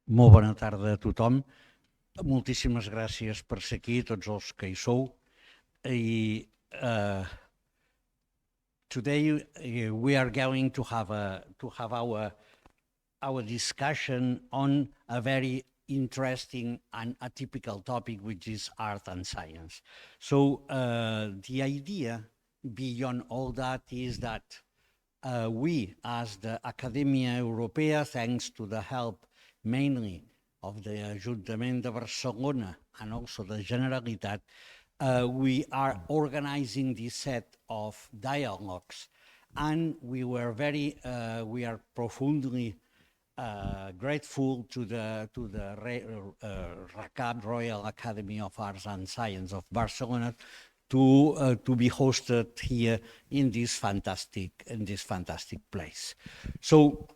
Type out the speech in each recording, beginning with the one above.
Molt bona tarda a tothom. Moltíssimes gràcies per ser aquí, tots els que hi sou. I, today we are going to have our discussion on a very interesting and atypical topic, which is art and science. So the idea beyond all that is that we, as the Academia Europea, thanks to the help mainly of the Ajuntament de Barcelona and also the Generalitat, we are organizing this set of dialogues, and we are profoundly grateful to the RACAB, Royal Academy of Arts and Science of Barcelona, to be hosted here in this fantastic place. So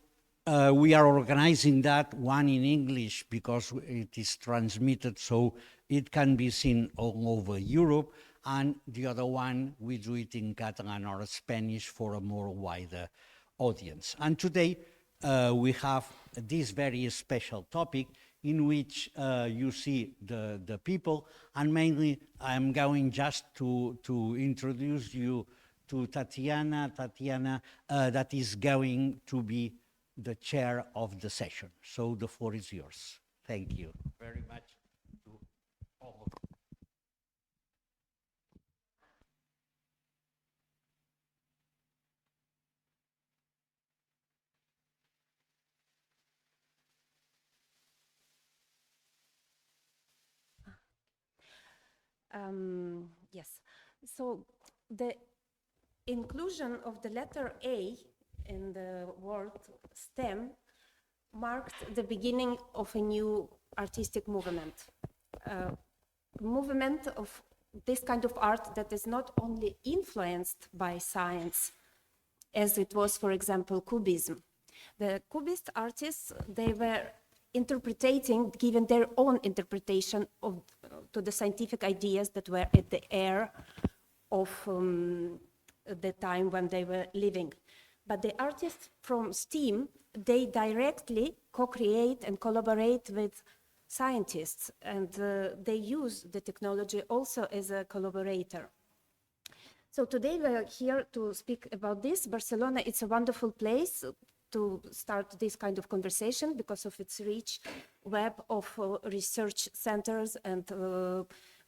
we are organizing that, one in English because it is transmitted so it can be seen all over Europe, and the other one we do it in Catalan or Spanish for a more wider audience. And today we have this very special topic in which you see the people, and mainly I'm going just to introduce you to Tatiana. Tatiana, that is going to be the chair of the session. So the floor is yours. Thank you very much to all of you. Yes, so the inclusion of the letter A in the word STEM marked the beginning of a new artistic movement. Movement of this kind of art that is not only influenced by science, as it was, for example, Cubism. The Cubist artists, they were giving their own interpretation to the scientific ideas that were at the air of the time when they were living. But the artists from STEAM, they directly co-create and collaborate with scientists, and they use the technology also as a collaborator. So today we're here to speak about this. Barcelona, it's a wonderful place to start this kind of conversation because of its rich web of research centers and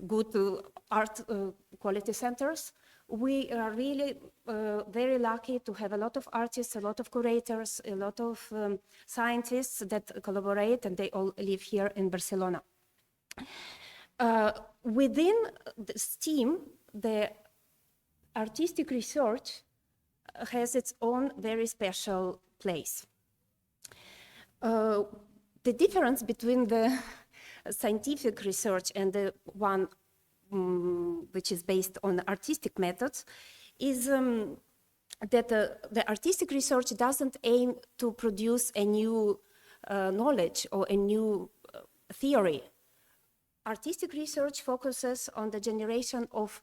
good art quality centers. We are really very lucky to have a lot of artists, a lot of curators, a lot of scientists that collaborate, and they all live here in Barcelona. Within the STEAM, the artistic research has its own very special place. The difference between the scientific research and the one which is based on artistic methods is that the artistic research doesn't aim to produce a new knowledge or a new theory. Artistic research focuses on the generation of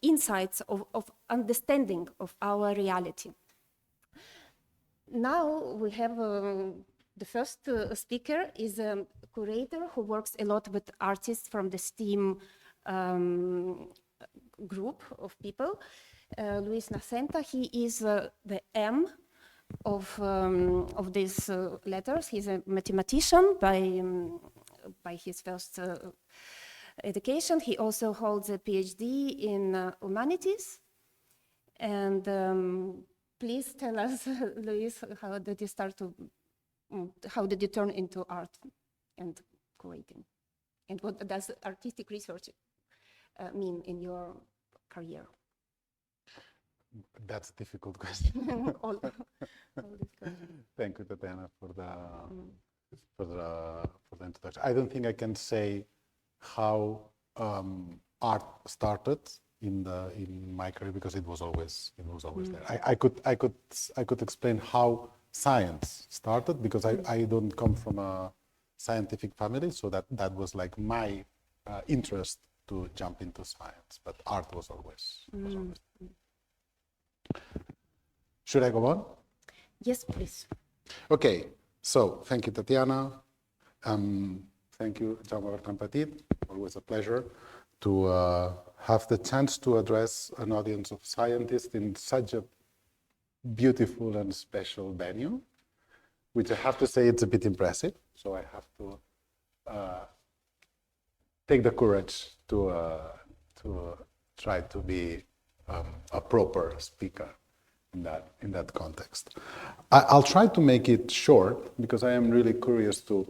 insights, of understanding of our reality. Now we have the first speaker is a curator who works a lot with artists from the STEAM group of people. Luis Nacenta, he is the M of these letters. He's a mathematician by his first education. He also holds a PhD in humanities. And please tell us, Luis, how did you turn into art and curating? And what does artistic research mean in your career? That's a difficult question. all these questions. Thank you, Tatiana, for the introduction. I don't think I can say how art started in my career because it was always there. I could explain how science started because I don't come from a scientific family, so that was like my interest to jump into science. But art was always there. Should I go on? Yes, please. Okay, So, thank you, Tatiana. Thank you, Jean-Marc Petit. Always a pleasure to have the chance to address an audience of scientists in such a beautiful and special venue, which I have to say it's a bit impressive. So I have to take the courage to try to be a proper speaker in that context. I'll try to make it short because I am really curious to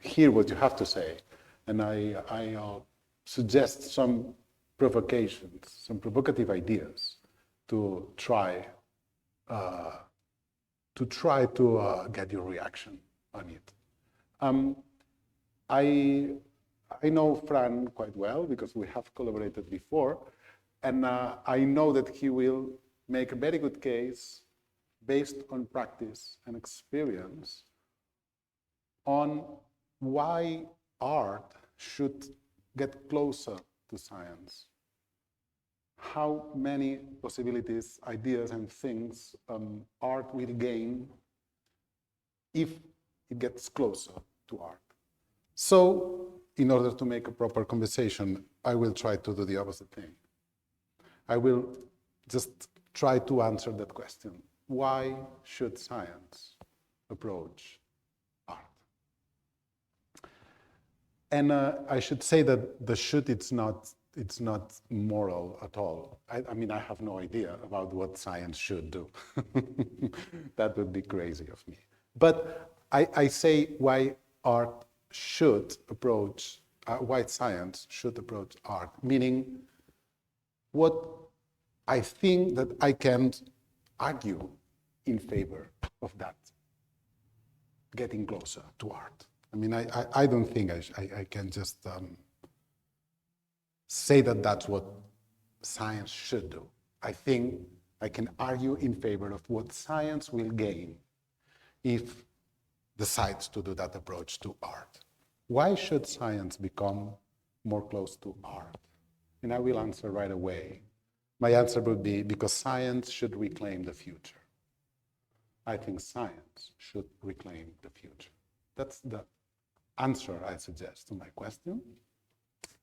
hear what you have to say, and I'll suggest some provocations, some provocative ideas to try to get your reaction on it. I know Fran quite well because we have collaborated before, and I know that he will make a very good case based on practice and experience on why art should get closer to science. How many possibilities, ideas, and things art will gain if it gets closer to art. So, in order to make a proper conversation, I will try to do the opposite thing. I will just try to answer that question. Why should science approach art? And I should say that the should, it's not moral at all. I mean, I have no idea about what science should do. That would be crazy of me. But I say why art should approach, why science should approach art, meaning what I think that I can argue in favor of that, getting closer to art. I mean, I don't think I can just say that that's what science should do. I think I can argue in favor of what science will gain if decides to do that approach to art. Why should science become more close to art? And I will answer right away. My answer would be because science should reclaim the future. I think science should reclaim the future. That's the answer I suggest to my question.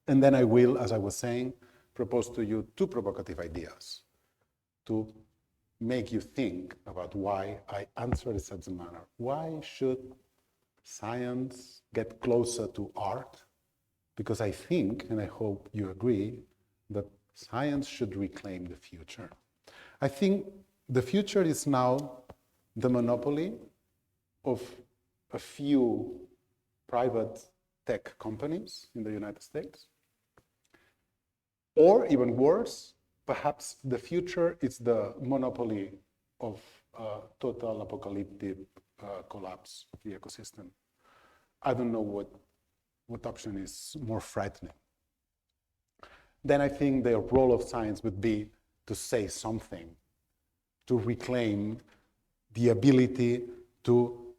And then I will, as I was saying, propose to you two provocative ideas to make you think about why I answer in such a manner. Why should science get closer to art? Because I think, and I hope you agree, that science should reclaim the future. I think the future is now the monopoly of a few private tech companies in the United States. Or even worse, perhaps the future is the monopoly of total apocalyptic collapse of the ecosystem. I don't know what option is more frightening. Then I think the role of science would be to say something, to reclaim the ability to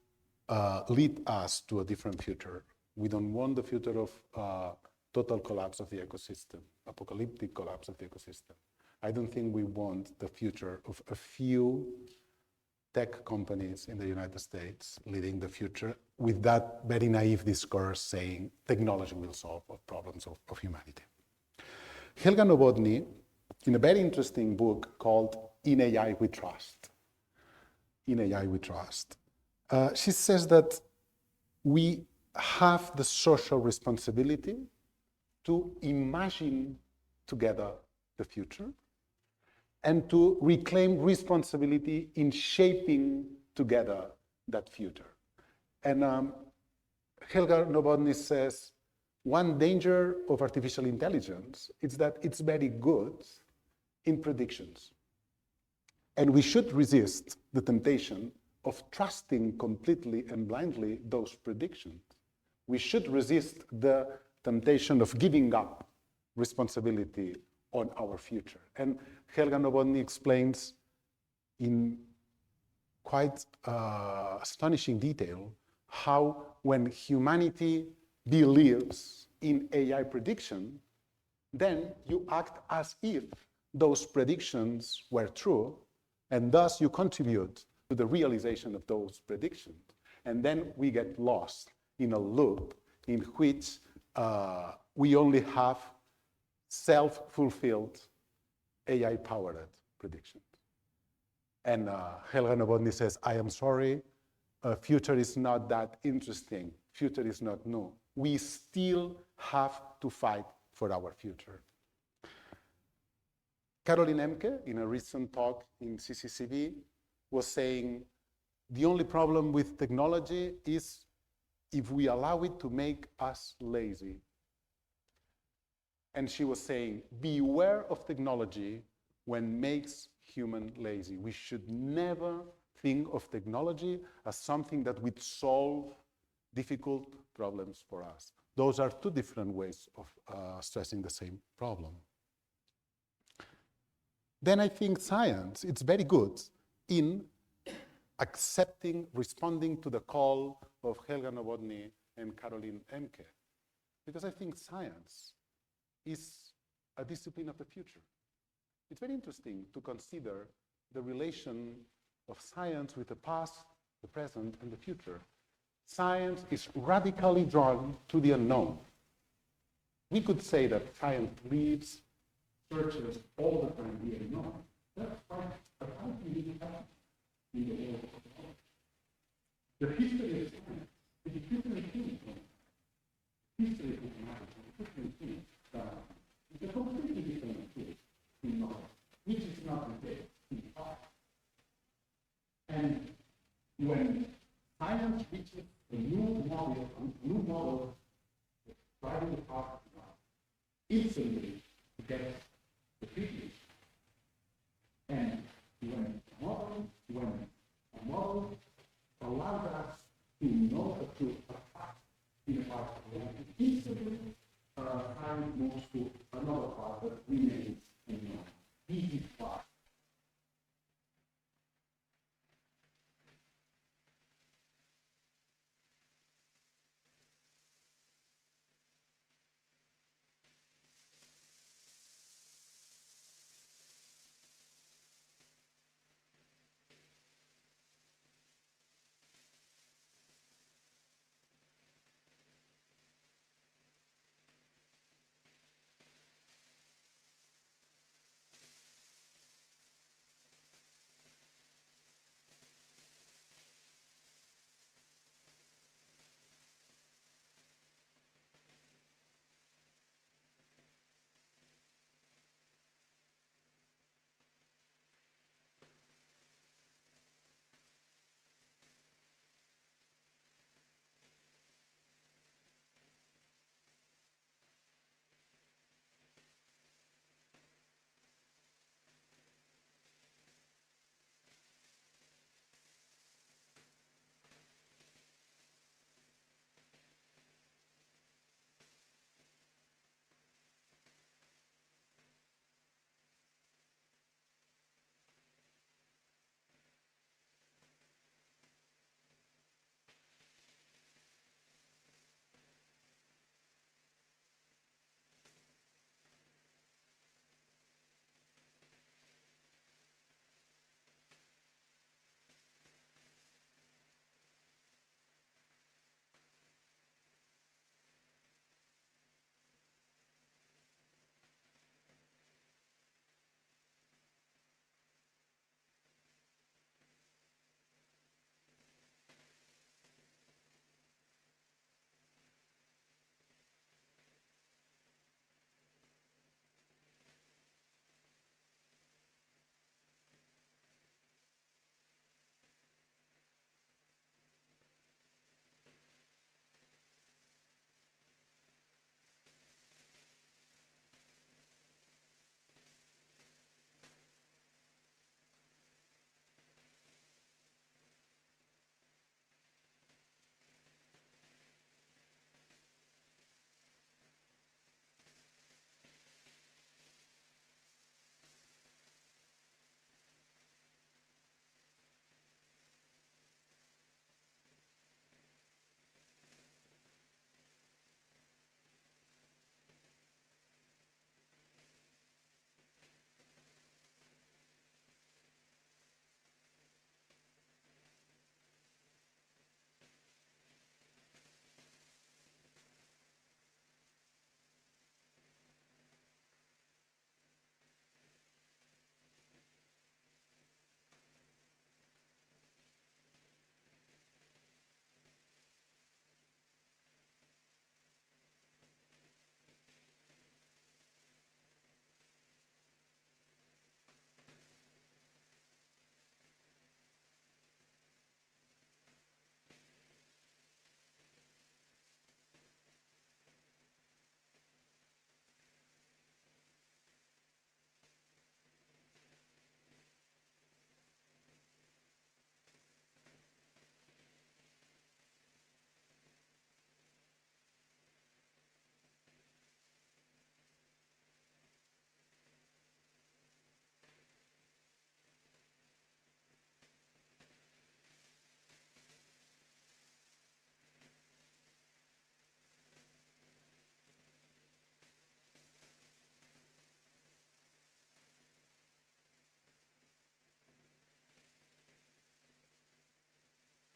lead us to a different future. We don't want the future of total collapse of the ecosystem, apocalyptic collapse of the ecosystem. I don't think we want the future of a few tech companies in the United States leading the future with that very naive discourse saying technology will solve all problems of humanity. Helga Novotny, in a very interesting book called In AI We Trust, she says that we have the social responsibility to imagine together the future and to reclaim responsibility in shaping together that future. And Helga Novotny says, one danger of artificial intelligence is that it's very good in predictions. And we should resist the temptation of trusting completely and blindly those predictions. We should resist the temptation of giving up responsibility on our future. And Helga Novotny explains in quite astonishing detail how when humanity believes in AI prediction, then you act as if those predictions were true, and thus you contribute to the realization of those predictions. And then we get lost in a loop in which we only have self-fulfilled AI-powered predictions. And Helga Novotny says, I am sorry, future is not that interesting. Future is not new. We still have to fight for our future. Caroline Emke, in a recent talk in CCCB, was saying, the only problem with technology is if we allow it to make us lazy. And she was saying, beware of technology when makes human lazy. We should never think of technology as something that would solve difficult problems for us. Those are two different ways of stressing the same problem. Then I think science, it's very good in accepting, responding to the call of Helga Novotny and Caroline Emke, because I think science is a discipline of the future. It's very interesting to consider the relation of science with the past, the present, and the future. Science is radically drawn to the unknown. We could say that science lives, searches all the time the unknown. That's fine, but how can we do that in the world of knowledge? The history of science is a different thing. History of mathematics is a different thing. It's a completely different thing in knowledge, which is not the case in art. And when science reaches a new model driving the art now, instantly it gets defeated. And when a model allows us to know to attack in a part of the world, instantly science moves to another part that remains unknown. This is why.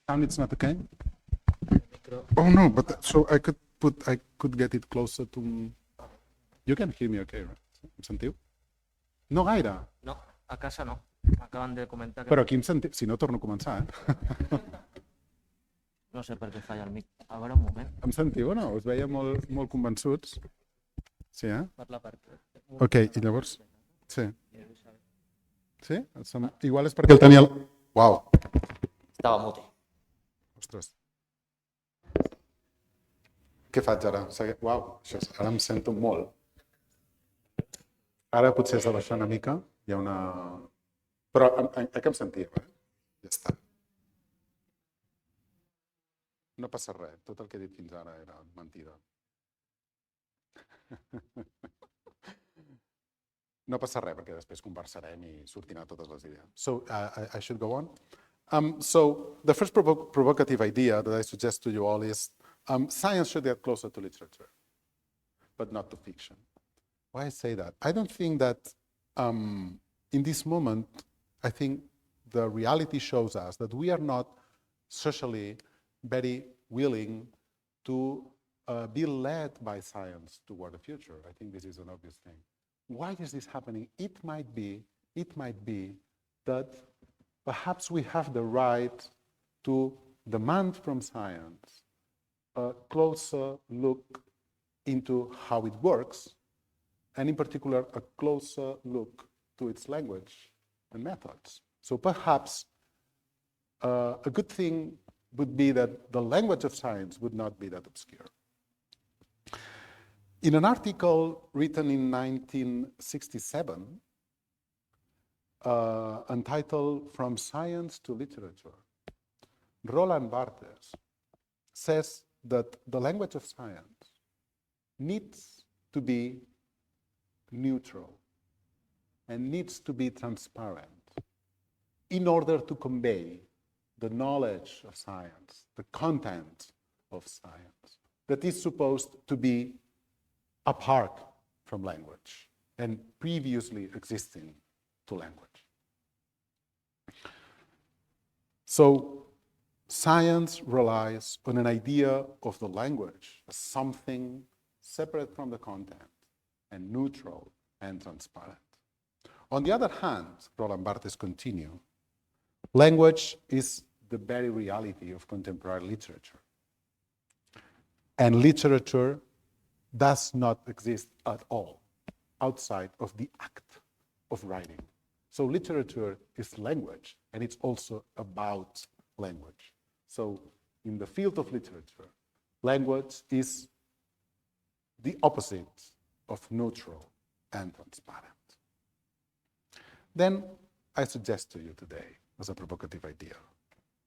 Sound it's not okay? Oh no, but so I could get it closer to. You can hear me okay, right? Em sentiu? No gaire. No, a casa no. M'acaben de comentar que Però aquí em sentiu. Si no, torno a començar, eh? no sé per què falla el mic. A veure, un moment. Em sentiu o no? Us veia molt convençuts. Sí, eh? Per la part... Ok, i llavors... Sí. Sí? Igual és perquè el tenia... Uau! Estava mute. Ostres. Què faig ara? Uau, ara em sento molt. Ara potser has de baixar una mica. Hi ha una... Però que em sentíeu, eh? Ja està. No passa res. Tot el que he dit fins ara era mentida. No passa res, perquè després conversarem i sortiran totes les idees. So, I should go on. So, the first provocative idea that I suggest to you all is science should get closer to literature, but not to fiction. Why I say that? I don't think that in this moment, I think the reality shows us that we are not socially very willing to be led by science toward the future. I think this is an obvious thing. Why is this happening? It might be that perhaps we have the right to demand from science a closer look into how it works, and in particular, a closer look to its language and methods. So perhaps a good thing would be that the language of science would not be that obscure. In an article written in 1967, entitled From Science to Literature, Roland Barthes says that the language of science needs to be neutral and needs to be transparent in order to convey the knowledge of science, the content of science, that is supposed to be apart from language and previously existing to language. So science relies on an idea of the language as something separate from the content and neutral and transparent. On the other hand, Roland Barthes continues, language is the very reality of contemporary literature. And literature does not exist at all outside of the act of writing. So literature is language, and it's also about language. So in the field of literature, language is the opposite of neutral and transparent. Then I suggest to you today, as a provocative idea,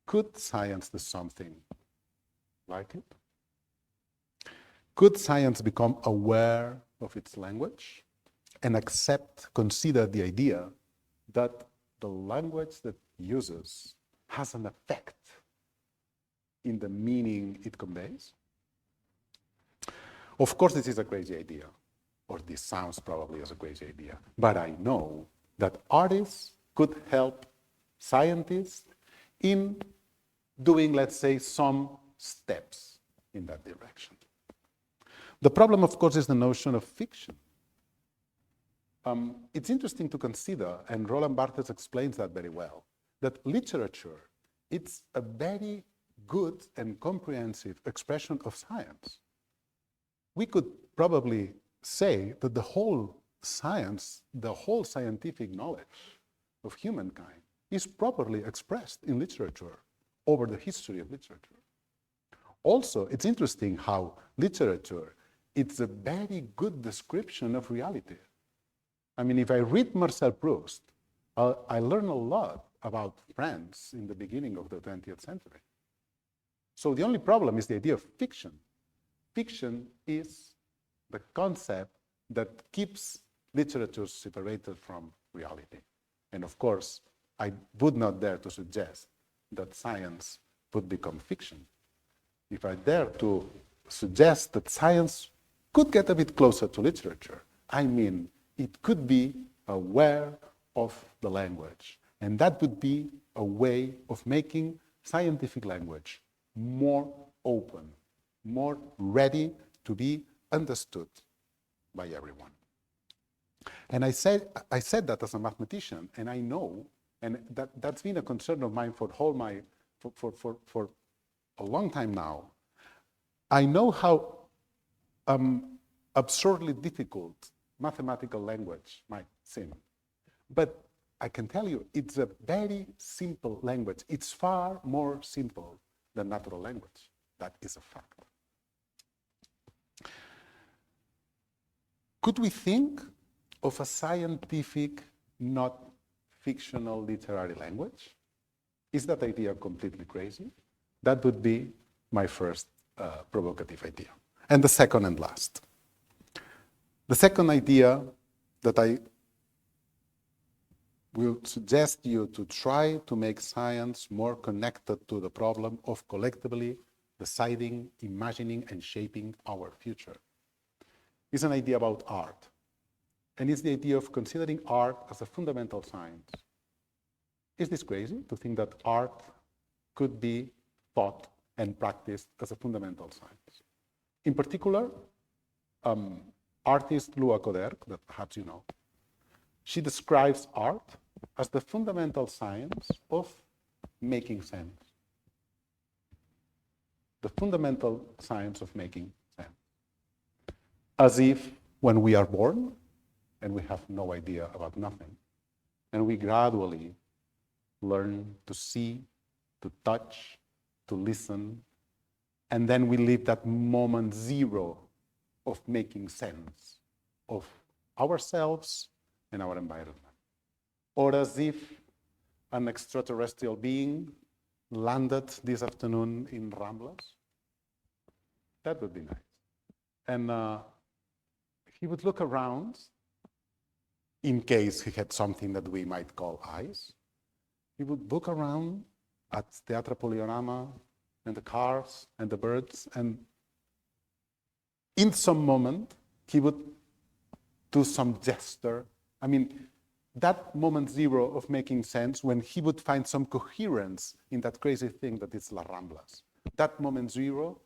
could science do something like it? Could science become aware of its language and consider the idea that the language that it uses has an effect in the meaning it conveys? Of course, this is a crazy idea, or this sounds probably as a crazy idea, but I know that artists could help scientists in doing, let's say, some steps in that direction. The problem, of course, is the notion of fiction. It's interesting to consider, and Roland Barthes explains that very well, that literature, it's a very good and comprehensive expression of science. We could probably say that the whole science, the whole scientific knowledge of humankind is properly expressed in literature over the history of literature. Also, it's interesting how literature, it's a very good description of reality. I mean, if I read Marcel Proust, I learn a lot about France in the beginning of the 20th century. So the only problem is the idea of fiction. Fiction is the concept that keeps literature separated from reality. And of course, I would not dare to suggest that science would become fiction. If I dare to suggest that science could get a bit closer to literature, I mean, it could be aware of the language. And that would be a way of making scientific language more open, more ready to be understood by everyone. And I said that as a mathematician, and I know, and that's been a concern of mine for a long time now. I know how absurdly difficult mathematical language might seem, but I can tell you it's a very simple language. It's far more simple than natural language. That is a fact. Could we think of a scientific, not fictional literary language? Is that idea completely crazy? That would be my first provocative idea. And the second and last. The second idea that I will suggest you to try to make science more connected to the problem of collectively deciding, imagining, and shaping our future is an idea about art. And it's the idea of considering art as a fundamental science. Is this crazy to think that art could be thought and practiced as a fundamental science? In particular, artist Lua Koderk, that perhaps you know, she describes art as the fundamental science of making sense. The fundamental science of making sense. As if when we are born, and we have no idea about nothing, and we gradually learn to see, to touch, to listen, and then we live that moment zero of making sense of ourselves and our environment. Or as if an extraterrestrial being landed this afternoon in Ramblas. That would be nice. And he would look around in case he had something that we might call eyes. He would look around at Teatro Poliorama and the cars and the birds, and in some moment he would do some gesture. I mean, that moment zero of making sense, when he would find some coherence in that crazy thing that is La Ramblas. That moment zero,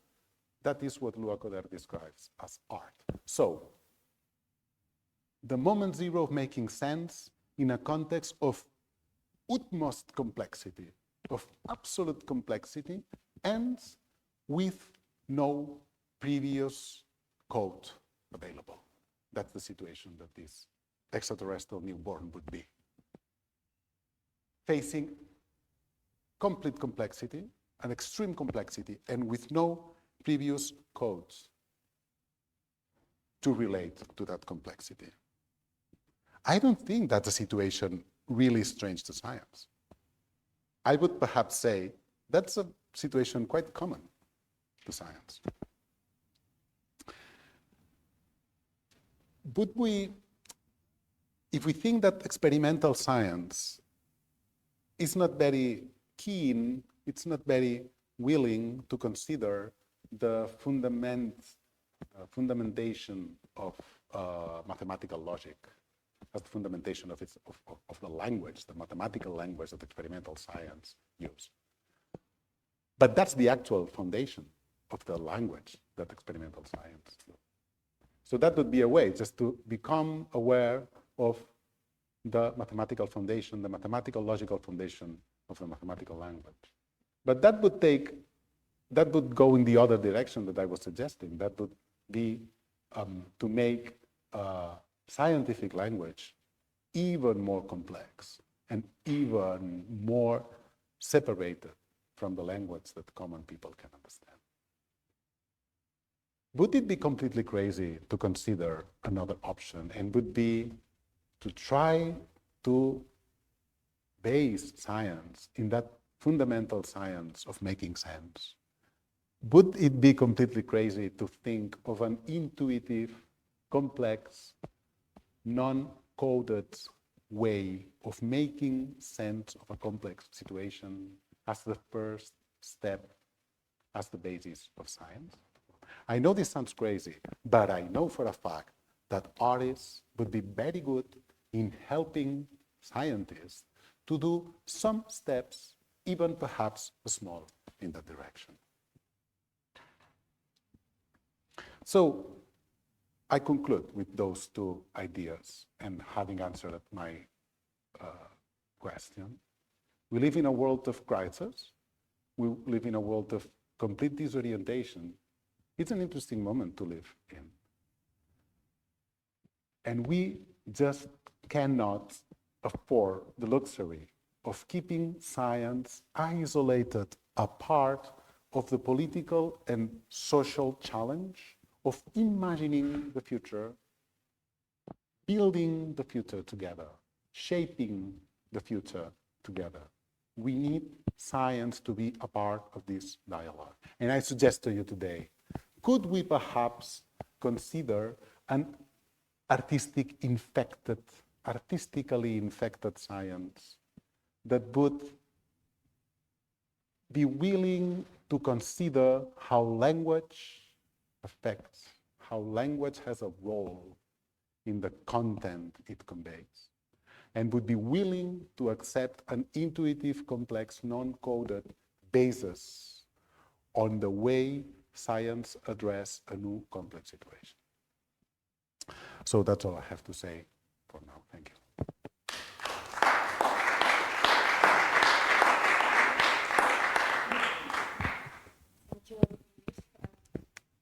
that is what Lua Koder describes as art. So, the moment zero of making sense in a context of utmost complexity, of absolute complexity, ends with no previous code available. That's the situation that this extraterrestrial newborn would be. Facing complete complexity, an extreme complexity, and with no previous codes to relate to that complexity. I don't think that's a situation really strange to science. I would perhaps say that's a situation quite common to science. Would we, if we think that experimental science is not very keen, it's not very willing to consider the fundamentation of mathematical logic as the fundamentation of the language, the mathematical language that experimental science uses. But that's the actual foundation of the language that experimental science uses. So that would be a way just to become aware of the mathematical foundation, the mathematical logical foundation of the mathematical language. But that would go in the other direction that I was suggesting. That would be to make scientific language even more complex and even more separated from the language that common people can understand. Would it be completely crazy to consider another option, and would be to try to base science in that fundamental science of making sense? Would it be completely crazy to think of an intuitive, complex, non-coded way of making sense of a complex situation as the first step, as the basis of science? I know this sounds crazy, but I know for a fact that artists would be very good in helping scientists to do some steps even perhaps small in that direction. So I conclude with those two ideas, and having answered my question. We live in a world of crisis. We live in a world of complete disorientation. It's an interesting moment to live in. And we just cannot afford the luxury of keeping science isolated, apart of the political and social challenge of imagining the future, building the future together, shaping the future together. We need science to be a part of this dialogue. And I suggest to you today, could we perhaps consider an artistically infected science that would be willing to consider how language affects, how language has a role in the content it conveys, and would be willing to accept an intuitive, complex, non-coded basis on the way science addresses a new complex situation. So that's all I have to say for now. Thank you. Thank you.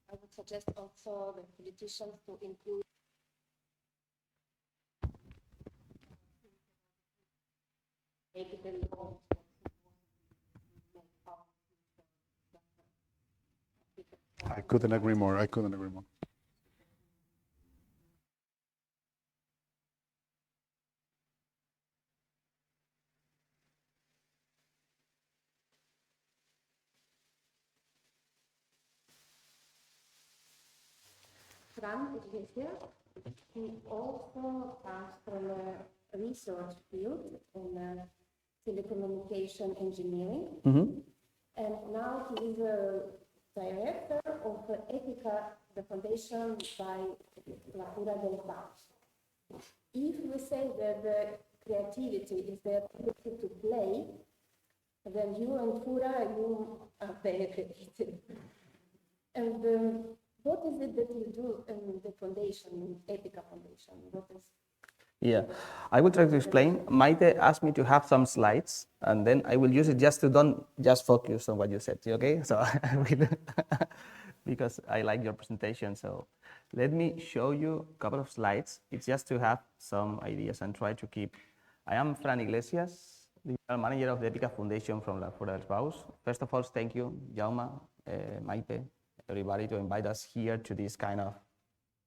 I would suggest also the politicians to include I couldn't agree more. I couldn't agree more. Fran is here. He also comes from a research field in telecommunication engineering. And now he is a director of Etica, the foundation by La Cura del Paus. If we say that the creativity is the ability to play, then you and Cura, you are very creative. And what is it that you do in the foundation, Etica Foundation? What is? Yeah, I will try to explain. Maite asked me to have some slides, and then I will use it just to don't just focus on what you said, okay? So I will, because I like your presentation. So let me show you a couple of slides. It's just to have some ideas and try to keep. I am Fran Iglesias, the manager of the Epica Foundation from La Fura del Paus. First of all, thank you, Jaume, Maite, everybody, to invite us here to this kind of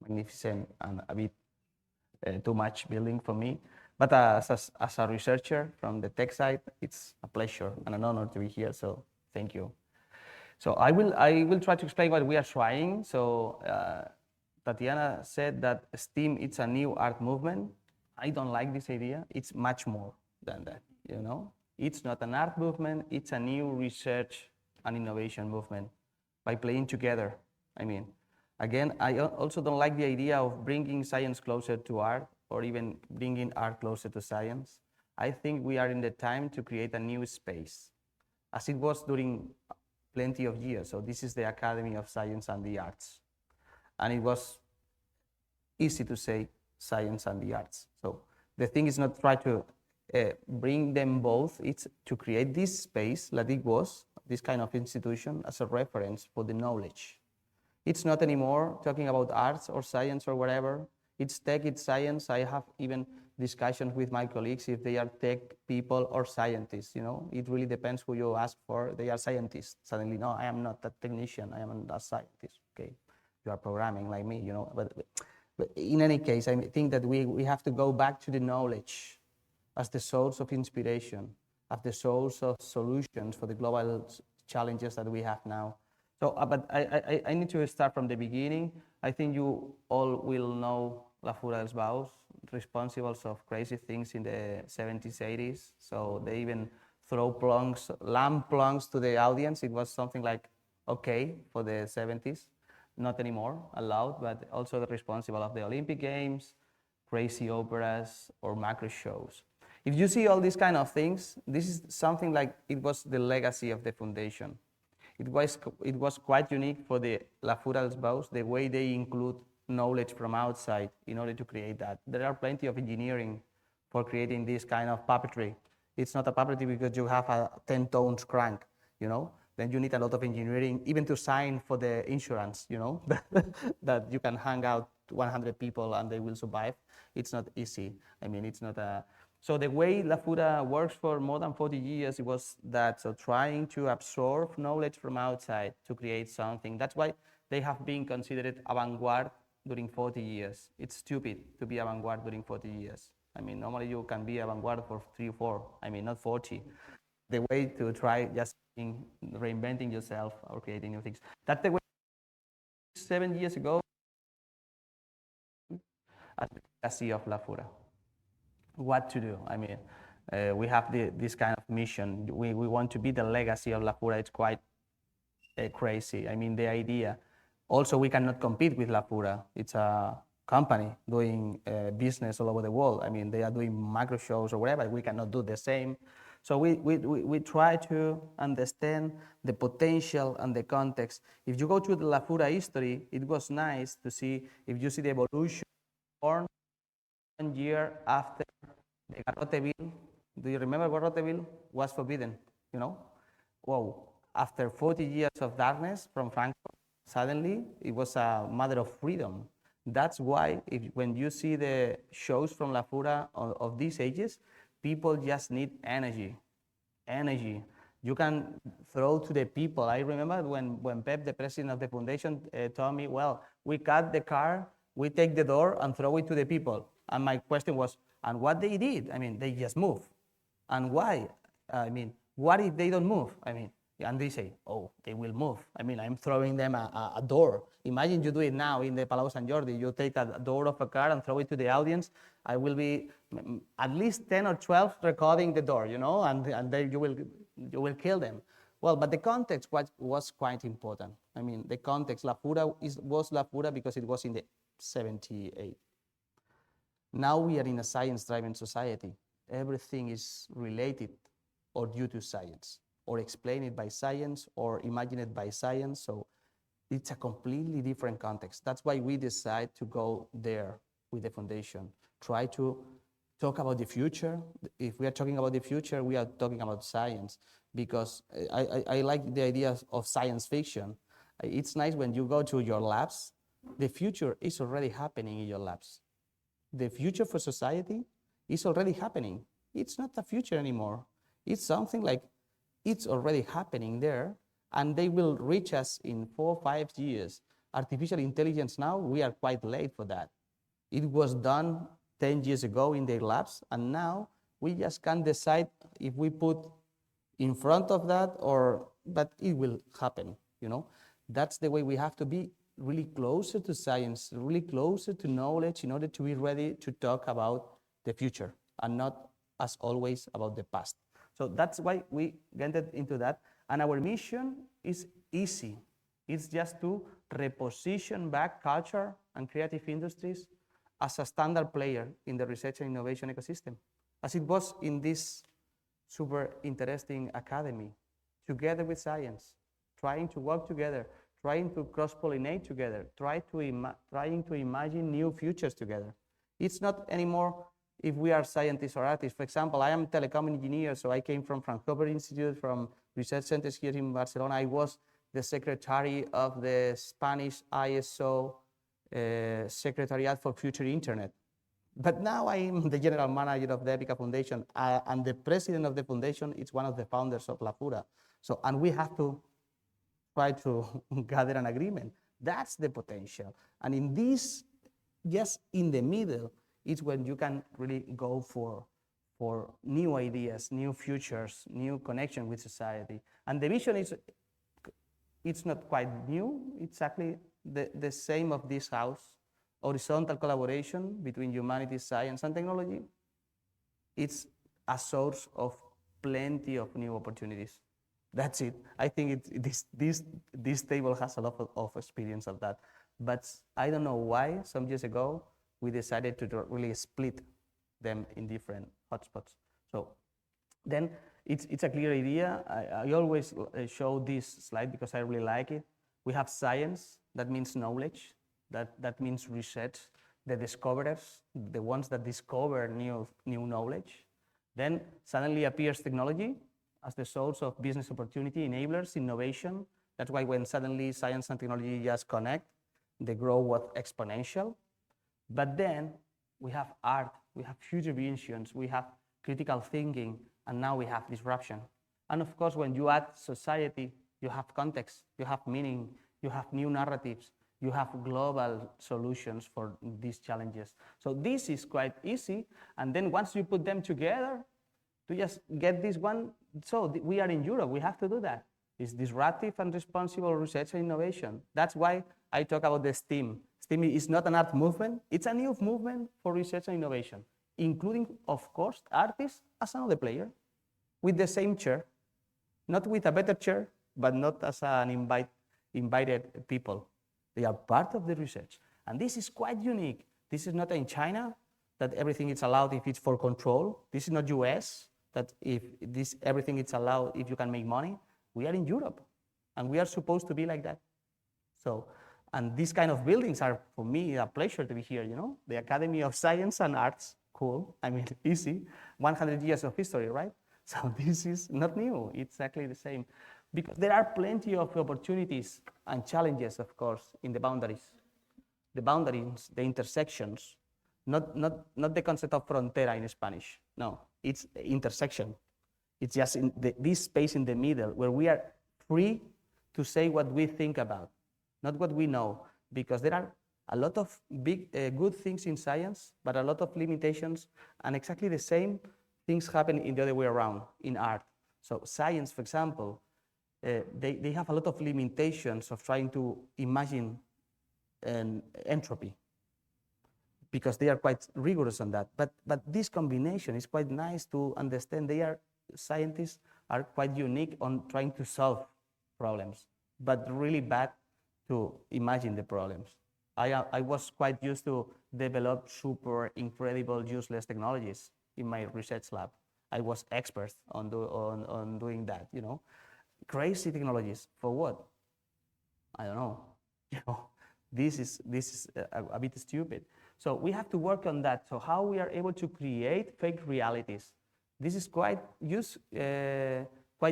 magnificent and a bit too much building for me. But as a researcher from the tech side, it's a pleasure and an honor to be here, so thank you. So I will try to explain what we are trying. So Tatiana said that STEAM, it's a new art movement. I don't like this idea. It's much more than that, you know? It's not an art movement, it's a new research and innovation movement by playing together. I mean, again, I also don't like the idea of bringing science closer to art or even bringing art closer to science. I think we are in the time to create a new space, as it was during plenty of years. So this is the Academy of Science and the Arts. And it was easy to say science and the arts. So the thing is not try to bring them both, it's to create this space like it was, this kind of institution as a reference for the knowledge. It's not anymore talking about arts or science or whatever. It's tech, it's science. I have even discussions with my colleagues if they are tech people or scientists, you know. It really depends who you ask for. They are scientists. Suddenly, no, I am not a technician. I am a scientist, okay? You are programming like me, you know. But in any case, I think that we have to go back to the knowledge as the source of inspiration, as the source of solutions for the global challenges that we have now. So, but I need to start from the beginning. I think you all will know La Fura dels Baus, responsibles of crazy things in the 70s, 80s. So they even throw plunks, lamp plunks to the audience. It was something like, okay, for the 70s, not anymore allowed, but also the responsible of the Olympic Games, crazy operas, or macro shows. If you see all these kind of things, this is something like it was the legacy of the foundation. It was quite unique for the La Fural's bows, the way they include knowledge from outside in order to create that. There are plenty of engineering for creating this kind of puppetry. It's not a puppetry because you have a 10 tones crank, you know? Then you need a lot of engineering, even to sign for the insurance, you know, that you can hang out 100 people and they will survive. It's not easy. I mean, it's not a... So the way La Fura works for more than 40 years, it was that, so trying to absorb knowledge from outside to create something. That's why they have been considered avant-garde during 40 years. It's stupid to be avant-garde during 40 years. I mean, normally you can be avant-garde for 3 or 4, I mean, not 40. The way to try just reinventing yourself or creating new things. That's the way 7 years ago, at the legacy of La Fura. What to do? I mean, we have this kind of mission. We want to be the legacy of La Fura. It's quite crazy. I mean, the idea. Also, we cannot compete with La Fura. It's a company doing business all over the world. I mean, they are doing macro shows or whatever. We cannot do the same. So we try to understand the potential and the context. If you go to the La Fura history, it was nice to see, if you see the evolution, born 1 year after the Garrote Bill. Do you remember Garrote Bill was forbidden, you know? Whoa, after 40 years of darkness from Frankfurt, suddenly it was a matter of freedom. That's why when you see the shows from La Fura of these ages, people just need energy. You can throw to the people. I remember when Pep, the president of the foundation, told me, well, we cut the car, we take the door and throw it to the people. And my question was, and what they did? I mean, they just move. And why? I mean, what if they don't move? I mean, and they say, oh, they will move. I mean, I'm throwing them a door. Imagine you do it now in the Palau Sant Jordi. You take a door of a car and throw it to the audience. I will be at least 10 or 12 recording the door, you know, and then you will kill them. Well, but the context was quite important. I mean, the context, La Fura was La Fura because it was in the 78. Now we are in a science-driven society. Everything is related or due to science, or explained by science, or imagined by science. So it's a completely different context. That's why we decide to go there with the foundation. Try to talk about the future. If we are talking about the future, we are talking about science, because I like the idea of science fiction. It's nice when you go to your labs, the future is already happening in your labs. The future for society is already happening. It's not the future anymore. It's something like it's already happening there, and they will reach us in 4 or 5 years. Artificial intelligence now, we are quite late for that. It was done 10 years ago in their labs, and now we just can't decide if we put in front of that but it will happen, you know? That's the way we have to be, really closer to science, really closer to knowledge in order to be ready to talk about the future and not, as always, about the past. So that's why we get into that. And our mission is easy. It's just to reposition back culture and creative industries as a standard player in the research and innovation ecosystem, as it was in this super interesting academy, together with science, trying to work together, trying to cross-pollinate together, trying to imagine new futures together. It's not anymore if we are scientists or artists. For example, I am a telecom engineer, so I came from Fraunhofer Institute, from research centers here in Barcelona. I was the secretary of the Spanish ISO Secretariat for Future Internet. But now I'm the general manager of the AE-BKH Foundation, and the president of the foundation is one of the founders of La Fura. So, and we have to try to gather an agreement. That's the potential. And in this, just in the middle, it's when you can really go for new ideas, new futures, new connection with society. And the vision is, it's not quite new. It's exactly the same of this house. Horizontal collaboration between humanities, science, and technology. It's a source of plenty of new opportunities. That's it. I think this table has a lot of experience of that. But I don't know why, some years ago, we decided to really split them in different hotspots. So then it's a clear idea. I always show this slide because I really like it. We have science, that means knowledge, that means research, the discoverers, the ones that discover new knowledge. Then suddenly appears technology as the source of business opportunity, enablers, innovation. That's why when suddenly science and technology just connect, the growth was exponential. But then we have art, we have future visions, we have critical thinking, and now we have disruption. And of course, when you add society, you have context, you have meaning, you have new narratives, you have global solutions for these challenges. So this is quite easy. And then once you put them together, to just get this one, so we are in Europe, we have to do that. It's disruptive and responsible research and innovation. That's why I talk about the STEAM. STEAM is not an art movement, it's a new movement for research and innovation, including, of course, artists as another player, with the same chair, not with a better chair, but not as an invited people. They are part of the research. And this is quite unique. This is not in China, that everything is allowed if it's for control. This is not US, that if everything is allowed if you can make money. We are in Europe, and we are supposed to be like that. So, and these kind of buildings are, for me, a pleasure to be here, you know? The Academy of Science and Arts, cool, I mean, easy. 100 years of history, right? So this is not new, it's exactly the same. Because there are plenty of opportunities and challenges, of course, in the boundaries. The boundaries, the intersections, not the concept of frontera in Spanish, no, it's intersection. It's just in this space in the middle where we are free to say what we think about, not what we know, because there are a lot of big, good things in science, but a lot of limitations, and exactly the same things happen in the other way around in art. So science, for example, they have a lot of limitations of trying to imagine entropy, because they are quite rigorous on that. But this combination is quite nice to understand. Scientists are quite unique on trying to solve problems, but really bad to imagine the problems. I was quite used to develop super incredible useless technologies in my research lab. I was expert on doing that, you know. Crazy technologies, for what? I don't know. You know, this is a bit stupid. So we have to work on that. So how we are able to create fake realities. This is quite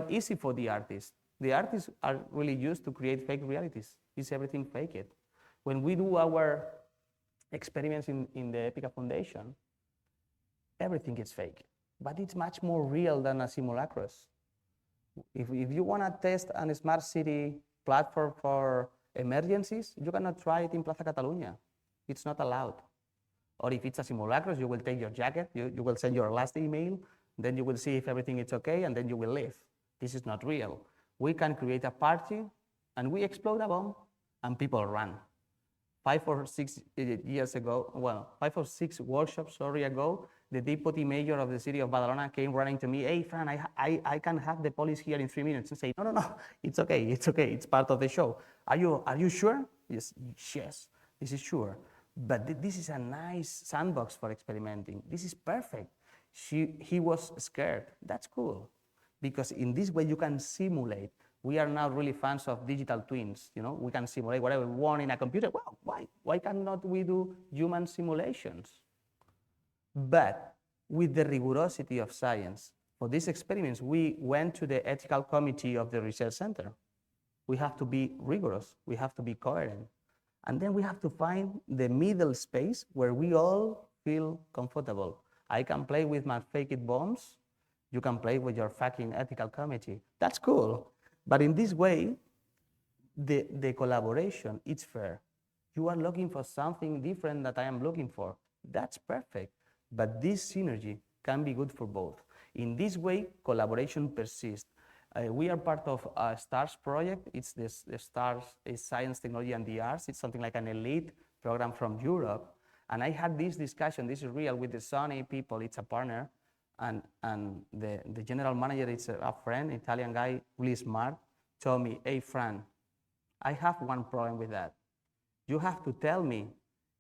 easy for the artists. The artists are really used to create fake realities. Is everything fake? When we do our experiments in the EPICA Foundation, everything is fake, but it's much more real than a simulacrus. If you want to test a smart city platform for emergencies, you cannot try it in Plaza Catalunya. It's not allowed. Or if it's a simulacrus, you will take your jacket, you will send your last email, then you will see if everything is okay, and then you will leave. This is not real. We can create a party, and we explode a bomb, and people run. 5 or 6 years ago, well, 5 or 6 workshops ago, the deputy mayor of the city of Badalona came running to me, hey, Fran, I can have the police here in 3 minutes, and say, no, it's okay, it's part of the show. Are you sure? Yes, this is sure. But this is a nice sandbox for experimenting. This is perfect. He was scared. That's cool. Because in this way you can simulate. We are now really fans of digital twins. You know, we can simulate whatever we want in a computer. Well, why cannot we do human simulations? But with the rigorosity of science, for these experiments, we went to the ethical committee of the research center. We have to be rigorous. We have to be coherent. And then we have to find the middle space where we all feel comfortable. I can play with my fake bombs. You can play with your fucking ethical committee. That's cool. But in this way, the collaboration, it's fair. You are looking for something different that I am looking for. That's perfect. But this synergy can be good for both. In this way, collaboration persists. We are part of a STARS project. It's the STARS is Science, Technology, and the Arts. It's something like an elite program from Europe. And I had this discussion, this is real, with the Sony people. It's a partner. And the general manager is a friend, Italian guy, really smart, told me, hey, Fran, I have one problem with that. You have to tell me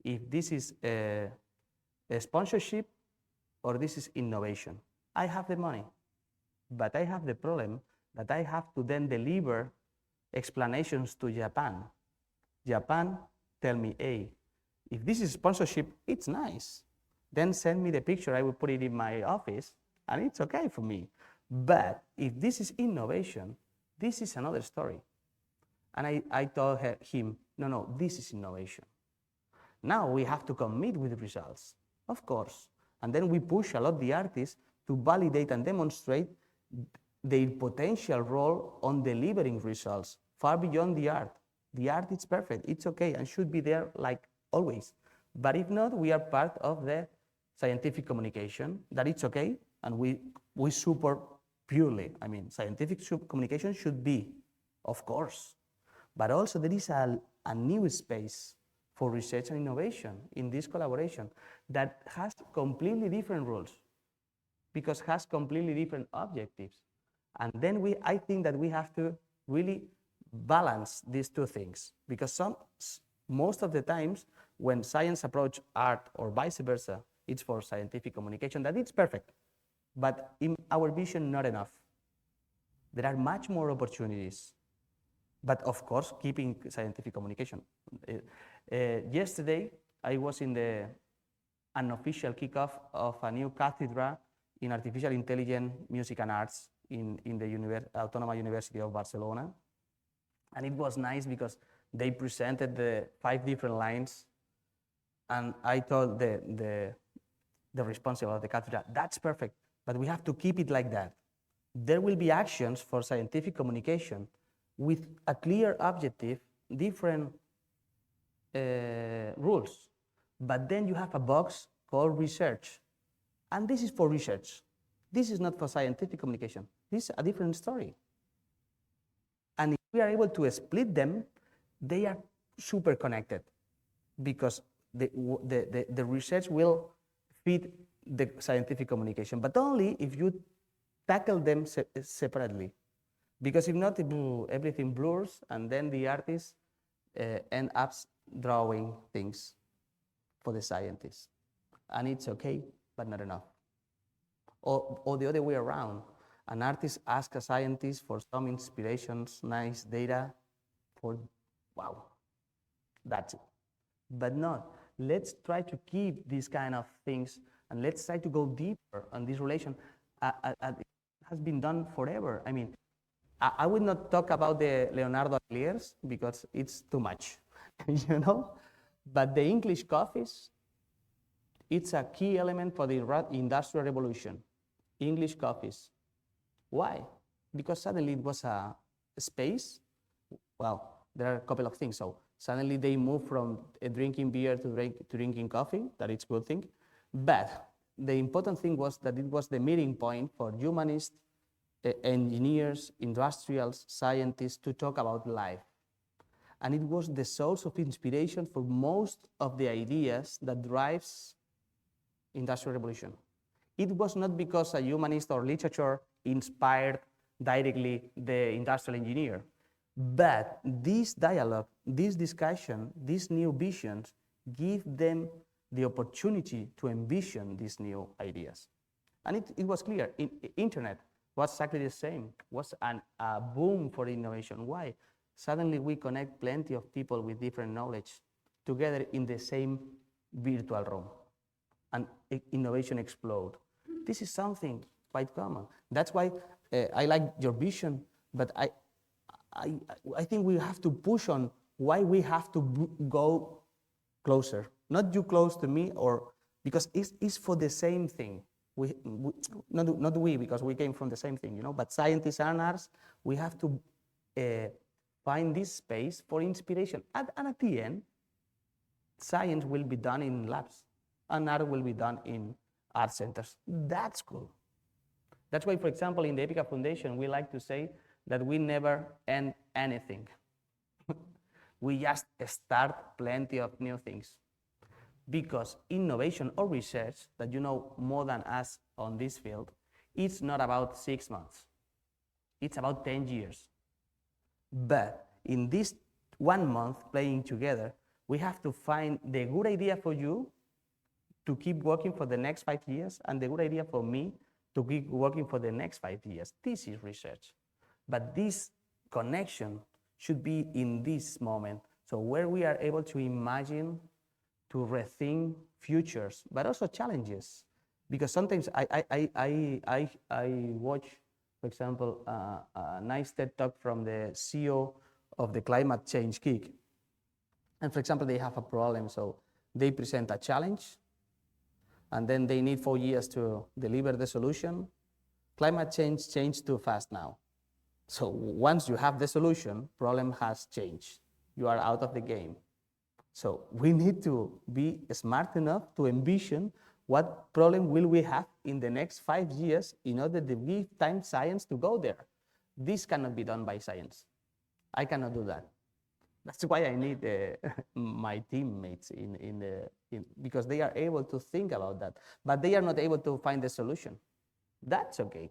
if this is a sponsorship or this is innovation. I have the money, but I have the problem that I have to then deliver explanations to Japan. Japan tell me, hey, if this is sponsorship, it's nice. Then send me the picture, I will put it in my office, and it's okay for me. But if this is innovation, this is another story. And I told him, no, this is innovation. Now we have to commit with results, of course. And then we push a lot the artists to validate and demonstrate their potential role on delivering results far beyond the art. The art is perfect, it's okay, and should be there like always. But if not, we are part of the scientific communication, that it's okay, and we support purely. I mean, scientific communication should be, of course. But also there is a new space for research and innovation in this collaboration that has completely different rules, because it has completely different objectives. And then I think that we have to really balance these two things, because most of the times when science approach art or vice versa, it's for scientific communication, that it's perfect. But in our vision, not enough. There are much more opportunities, but of course, keeping scientific communication. Yesterday, I was in the unofficial kickoff of a new cathedra in artificial intelligence, music and arts in the Autonomous University of Barcelona. And it was nice because they presented the 5 different lines, and I told the responsible of the cathedra, that's perfect, but we have to keep it like that. There will be actions for scientific communication with a clear objective, different rules. But then you have a box called research. And this is for research. This is not for scientific communication. This is a different story. And if we are able to split them, they are super connected, because the research will feed the scientific communication, but only if you tackle them separately. Because if not, everything blurs, and then the artists end up drawing things for the scientists. And it's okay, but not enough. Or the other way around. An artist asks a scientist for some inspirations, nice data, for, wow, that's it. But not. Let's try to keep these kind of things, and let's try to go deeper on this relation. It has been done forever. I mean, I would not talk about the Leonardo Ateliers because it's too much, you know? But the English coffees, it's a key element for the Industrial Revolution. English coffees. Why? Because suddenly it was a space. Well, there are a couple of things. So suddenly they moved from drinking beer to drinking coffee. That is a good thing. But the important thing was that it was the meeting point for humanists, engineers, industrials, scientists to talk about life. And it was the source of inspiration for most of the ideas that drives Industrial Revolution. It was not because a humanist or literature inspired directly the industrial engineer, but this dialogue, this discussion, these new visions give them the opportunity to envision these new ideas. And it was clear. Internet was exactly the same. Was a boom for innovation. Why? Suddenly we connect plenty of people with different knowledge together in the same virtual room, and innovation explode. This is something quite common. That's why I like your vision, but I think we have to push on why we have to go closer. Not you close to me, or because it's for the same thing. Not we, because we came from the same thing, you know, but scientists and artists, we have to find this space for inspiration. And at the end, science will be done in labs, and art will be done in art centers. That's cool. That's why, for example, in the EPICA Foundation, we like to say that we never end anything. We just start plenty of new things. Because innovation or research, that you know more than us on this field, it's not about 6 months. It's about 10 years. But in this 1 month playing together, we have to find the good idea for you to keep working for the next 5 years, and the good idea for me to keep working for the next 5 years. This is research. But this connection should be in this moment. So where we are able to imagine, to rethink futures, but also challenges. Because sometimes I watch, for example, a nice TED Talk from the CEO of the climate change kick. And for example, they have a problem, so they present a challenge, and then they need 4 years to deliver the solution. Climate change changed too fast now. So once you have the solution, problem has changed. You are out of the game. So we need to be smart enough to envision what problem will we have in the next 5 years in order to give time science to go there. This cannot be done by science. I cannot do that. That's why I need my teammates because they are able to think about that, but they are not able to find the solution. That's okay.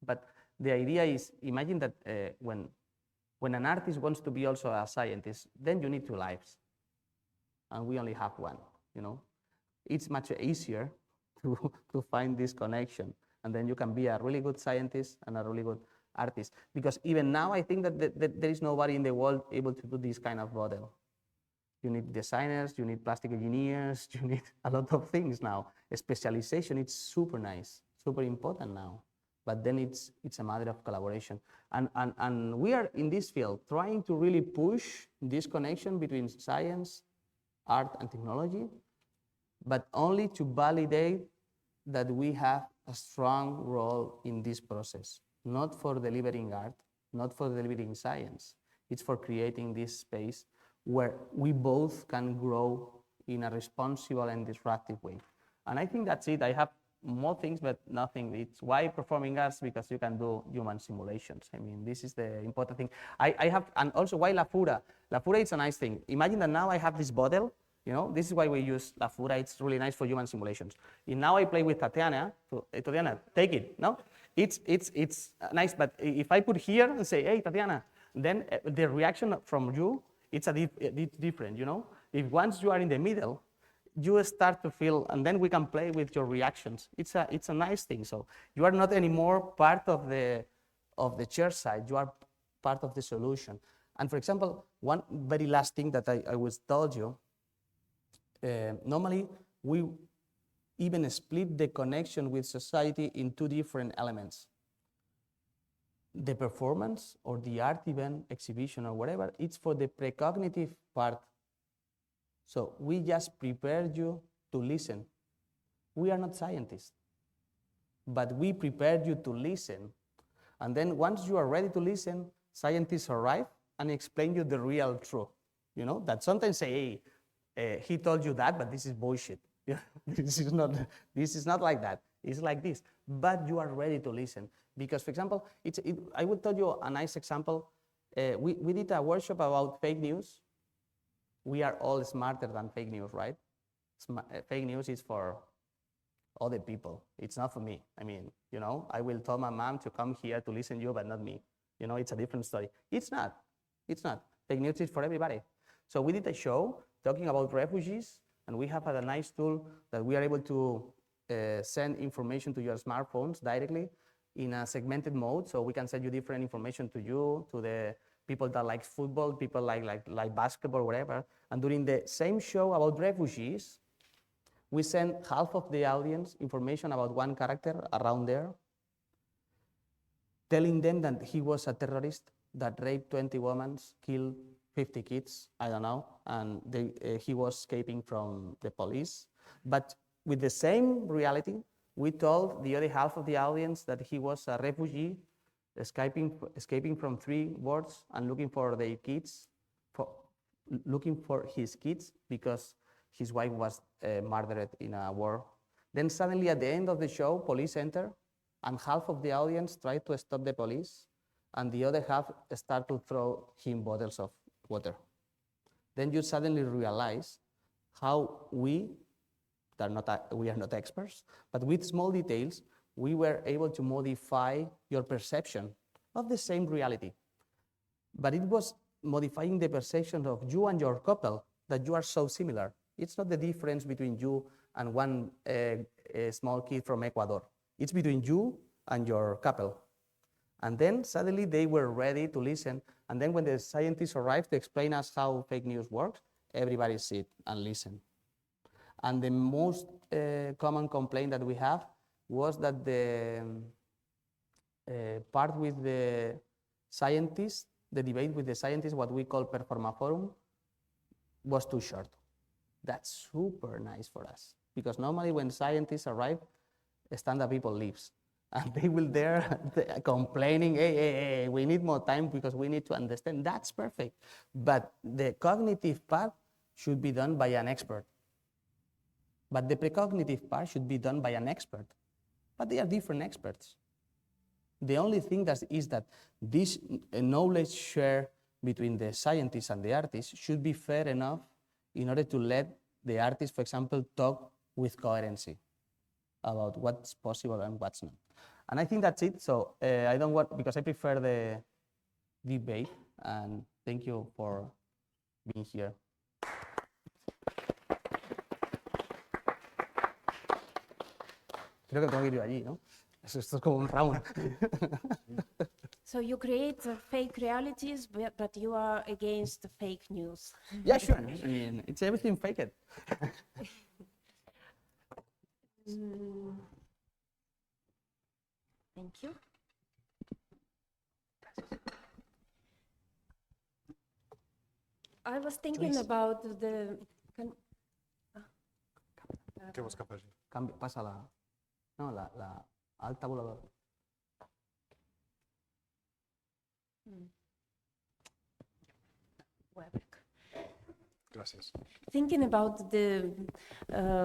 But the idea is, imagine that when an artist wants to be also a scientist, then you need 2 lives, and we only have one. It's much easier to find this connection, and then you can be a really good scientist and a really good artist. Because even now, I think that there is nobody in the world able to do this kind of model. You need designers, you need plastic engineers, you need a lot of things now. Specialization, it's super nice, super important now. But then it's a matter of collaboration. And we are in this field trying to really push this connection between science, art, and technology, but only to validate that we have a strong role in this process, not for delivering art, not for delivering science. It's for creating this space where we both can grow in a responsible and disruptive way. And I think that's it. I have more things, but nothing. It's why performing arts, because you can do human simulations. I mean, this is the important thing. And also why La Fura? La Fura is a nice thing. Imagine that now I have this bottle. This is why we use La Fura. It's really nice for human simulations. And now I play with Tatiana. Tatiana, take it. No, it's nice. But if I put here and say, "Hey, Tatiana," then the reaction from you, it's different. If once you are in the middle, you start to feel, and then we can play with your reactions. It's a nice thing. So you are not anymore part of the chair side. You are part of the solution. And for example, one very last thing that I was told you. Normally, we even split the connection with society in 2 different elements. The performance or the art event, exhibition or whatever, it's for the precognitive part. So we just prepare you to listen. We are not scientists, but we prepared you to listen. And then once you are ready to listen, scientists arrive and explain you the real truth. That sometimes say, "Hey, he told you that, but this is bullshit." This is not like that. It's like this. But you are ready to listen. Because, for example, I will tell you a nice example. We did a workshop about fake news. We are all smarter than fake news, right? Fake news is for other people. It's not for me. I mean, I will tell my mom to come here to listen to you, but not me. It's a different story. It's not. Fake news is for everybody. So we did a show talking about refugees, and we have a nice tool that we are able to send information to your smartphones directly in a segmented mode, so we can send you different information to the people that like football, people like basketball, whatever. And during the same show about refugees, we sent half of the audience information about one character around there, telling them that he was a terrorist that raped 20 women, killed 50 kids, I don't know, and he was escaping from the police. But with the same reality, we told the other half of the audience that he was a refugee escaping from 3 wars and looking for their kids, looking for his kids because his wife was murdered in a war. Then suddenly at the end of the show, police enter, and half of the audience tried to stop the police, and the other half start to throw him bottles of water. Then you suddenly realize how we are not experts, but with small details, we were able to modify your perception of the same reality. But it was modifying the perception of you and your couple that you are so similar. It's not the difference between you and one small kid from Ecuador. It's between you and your couple. And then suddenly they were ready to listen. And then when the scientists arrived to explain us how fake news works, everybody sit and listen. And the most common complaint that we have was that the part with the scientists, the debate with the scientists, what we call performaforum, was too short. That's super nice for us, because normally when scientists arrive, stand-up people leaves. And they will there complaining, hey, we need more time because we need to understand. That's perfect. But the cognitive part should be done by an expert. But the precognitive part should be done by an expert. But they are different experts. The only thing that is that this knowledge share between the scientists and the artists should be fair enough in order to let the artist, for example, talk with coherency about what's possible and what's not. And I think that's it. So I don't want, because I prefer the debate, and thank you for being here. Creo que tengo que ir yo allí, ¿no? Esto es como un round. So you create fake realities, but you are against the fake news. Yeah, sure. I mean, it's everything faked. Thank you. I was thinking about the. ¿Qué busca Percy? Pasa la. No, la alta voladora. Gracias. Thinking about the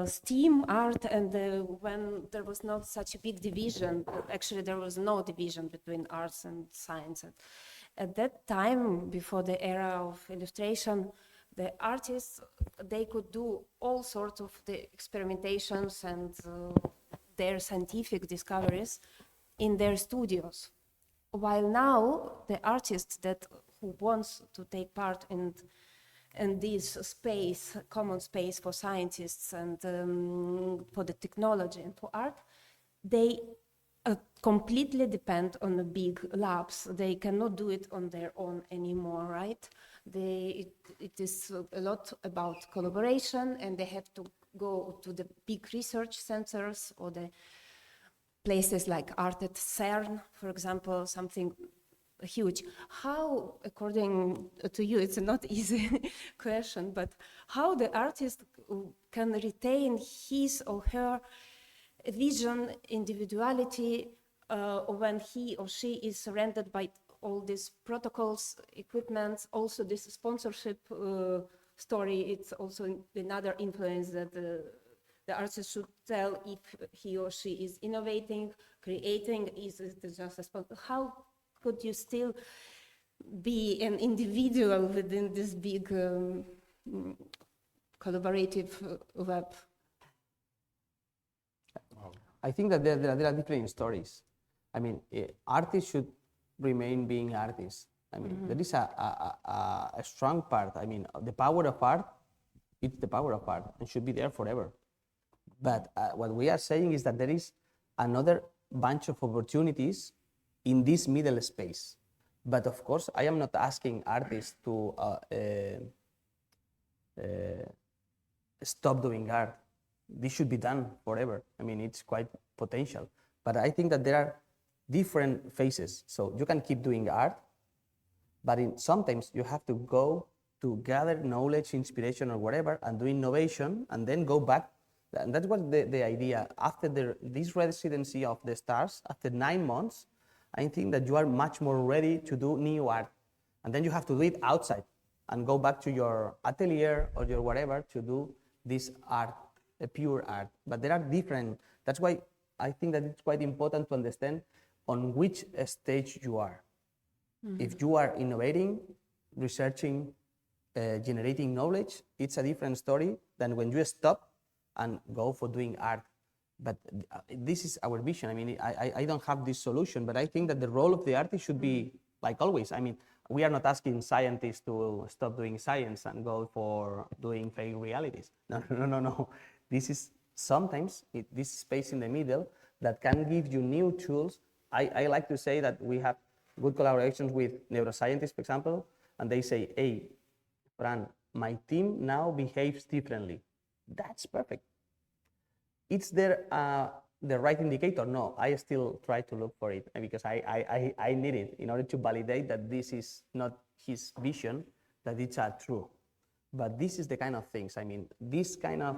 STEAM art and when there was not such a big division, actually there was no division between arts and science. At that time, before the era of illustration, the artists, they could do all sorts of the experimentations and their scientific discoveries in their studios. While now, the artist who wants to take part in this space, common space for scientists and for the technology and for art, they completely depend on the big labs. They cannot do it on their own anymore, right? It is a lot about collaboration, and they have to go to the big research centers or the places like art at CERN, for example, something huge. How, according to you, it's a not easy question, but how the artist can retain his or her vision, individuality, when he or she is surrounded by all these protocols, equipment, also this sponsorship story, it's also another influence that the artist should tell if he or she is innovating, creating, is it just a sponsor? How could you still be an individual within this big collaborative web? I think that there are different stories. I mean, artists should remain being artists. I mean, there is a strong part. I mean, the power of art, it's the power of art and should be there forever. But what we are saying is that there is another bunch of opportunities in this middle space. But of course, I am not asking artists to stop doing art. This should be done forever. I mean, it's quite potential. But I think that there are different phases. So you can keep doing art, but sometimes you have to go to gather knowledge, inspiration, or whatever, and do innovation, and then go back. And that was the idea. After this residency of the stars, after 9 months, I think that you are much more ready to do new art. And then you have to do it outside and go back to your atelier or your whatever to do this art, a pure art. But there are different, that's why I think that it's quite important to understand on which stage you are. If you are innovating, researching, generating knowledge, it's a different story than when you stop and go for doing art. But this is our vision. I mean, I don't have this solution, but I think that the role of the artist should be like always. I mean, we are not asking scientists to stop doing science and go for doing fake realities. No. This is sometimes, this space in the middle, that can give you new tools. I like to say that we have good collaborations with neuroscientists, for example, and they say, hey, Fran, my team now behaves differently. That's perfect. Is there the right indicator? No, I still try to look for it because I need it in order to validate that this is not his vision, that it's true. But this is the kind of things, I mean, this kind of,